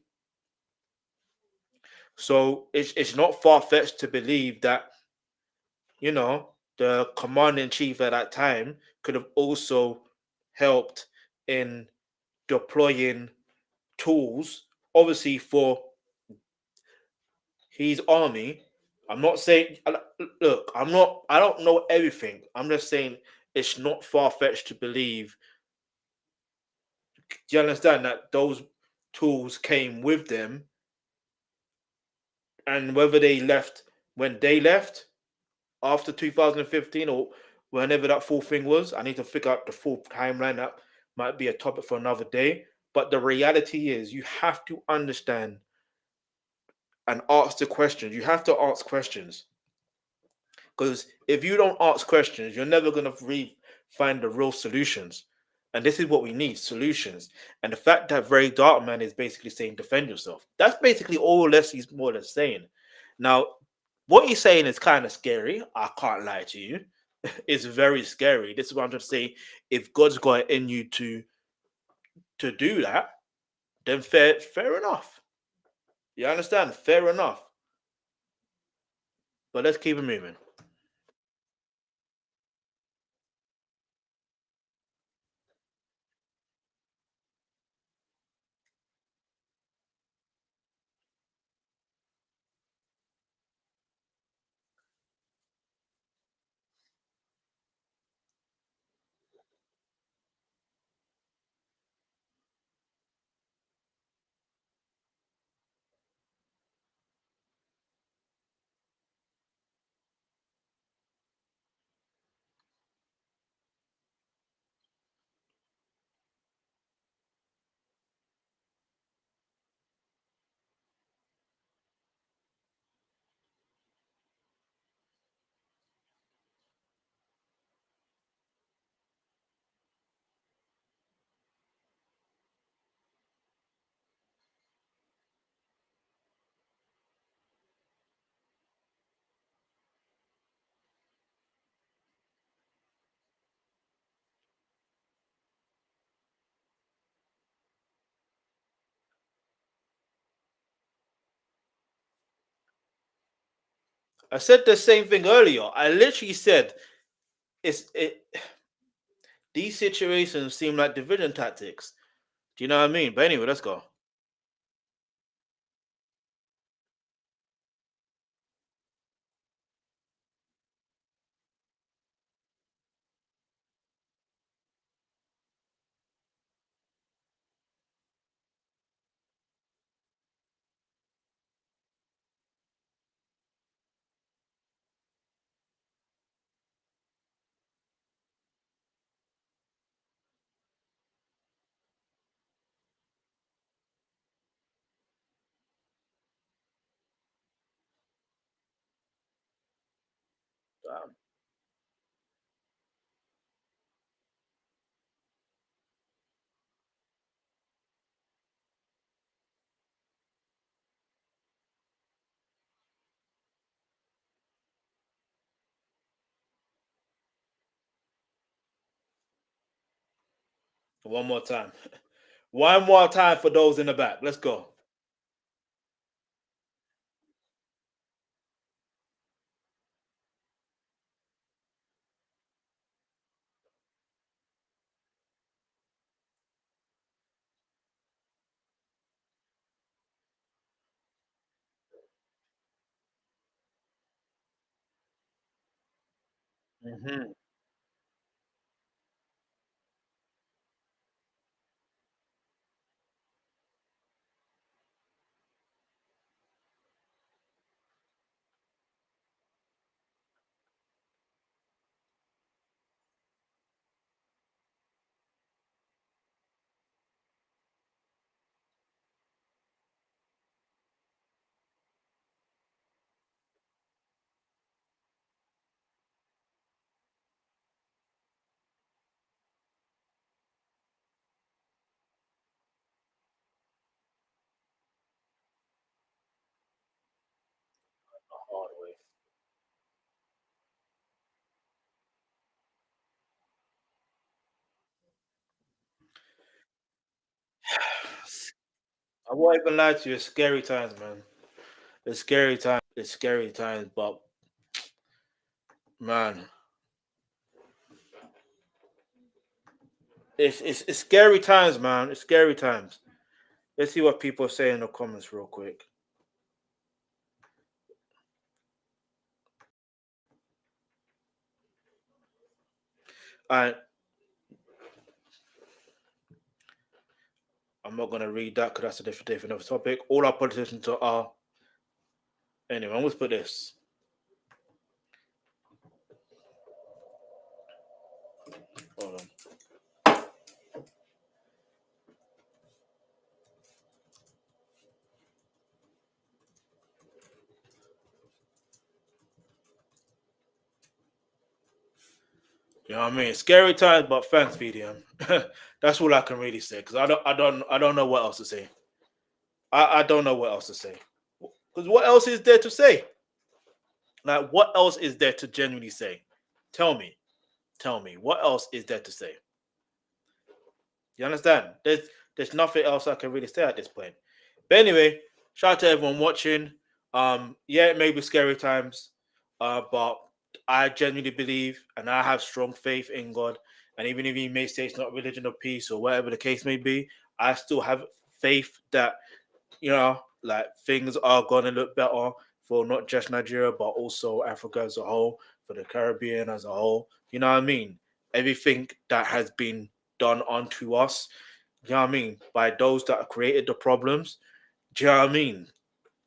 So it's not far fetched to believe that, you know, the commander in chief at that time could have also helped in deploying tools, obviously for his army. I'm not saying, look, I don't know everything. I'm just saying it's not far fetched to believe. Do you understand that those tools came with them, and whether they left when they left after 2015 or whenever that full thing was, I need to figure out the full timeline. That might be a topic for another day. But the reality is, you have to understand and ask the questions. You have to ask questions, because if you don't ask questions, you're never going to find the real solutions. And this is what we need: solutions. And the fact that Very Dark Man is basically saying defend yourself. That's basically all he's more or less saying. Now, what he's saying is kind of scary. I can't lie to you. It's very scary. This is what I'm trying to say. If God's got it in you to do that, then fair enough. You understand? Fair enough. But let's keep it moving. I said the same thing earlier. I literally said these situations seem like division tactics. Do you know what I mean? But anyway, let's go. One more time. One more time for those in the back. Let's go. Mm-hmm. Hard way. I won't even lie to you. It's scary times, man. It's scary times. It's scary times, but man, it's scary times, man. It's scary times. Let's see what people say in the comments real quick. I'm not gonna read that because that's a different topic. All our politicians are. Anyway, I'm gonna put this. Hold on. You know what I mean? Scary times, but thanks, VDM. That's all I can really say because I don't know what else to say. I don't know what else to say. Because what else is there to say? Like, what else is there to genuinely say? Tell me, what else is there to say? You understand? There's nothing else I can really say at this point. But anyway, shout out to everyone watching. Yeah, it may be scary times, but I genuinely believe and I have strong faith in God. And even if you may say it's not religion of peace or whatever the case may be, I still have faith that, you know, like things are gonna look better for not just Nigeria, but also Africa as a whole, for the Caribbean as a whole. You know what I mean? Everything that has been done onto us, you know what I mean, by those that have created the problems. Do you know what I mean?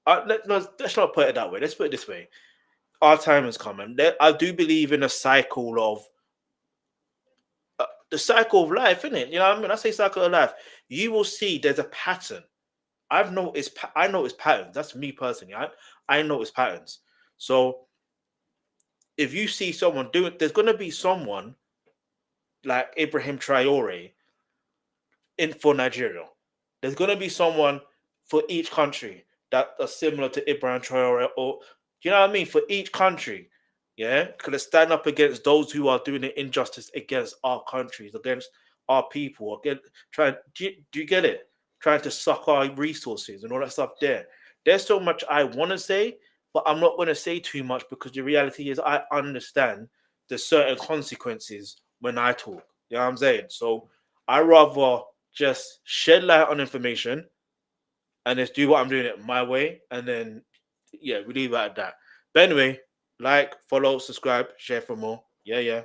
Let's not put it that way. Let's put it this way. Our time is coming. I do believe in a cycle of the cycle of life, isn't it? You know what I mean? I say cycle of life. You will see there's a pattern. I notice patterns. That's me personally. I notice patterns. So if you see someone doing, there's gonna be someone like Ibrahim Traore for Nigeria. There's gonna be someone for each country that are similar to Ibrahim Traore, or you know what I mean? For each country, yeah, because stand up against those who are doing the injustice against our countries, against our people, again, trying. Do you get it? Trying to suck our resources and all that stuff. There's so much I want to say, but I'm not going to say too much because the reality is I understand there's certain consequences when I talk. You know what I'm saying? So I rather just shed light on information and just do what I'm doing it my way. And then, yeah, we leave it at that. But anyway, like, follow, subscribe, share for more. Yeah, yeah.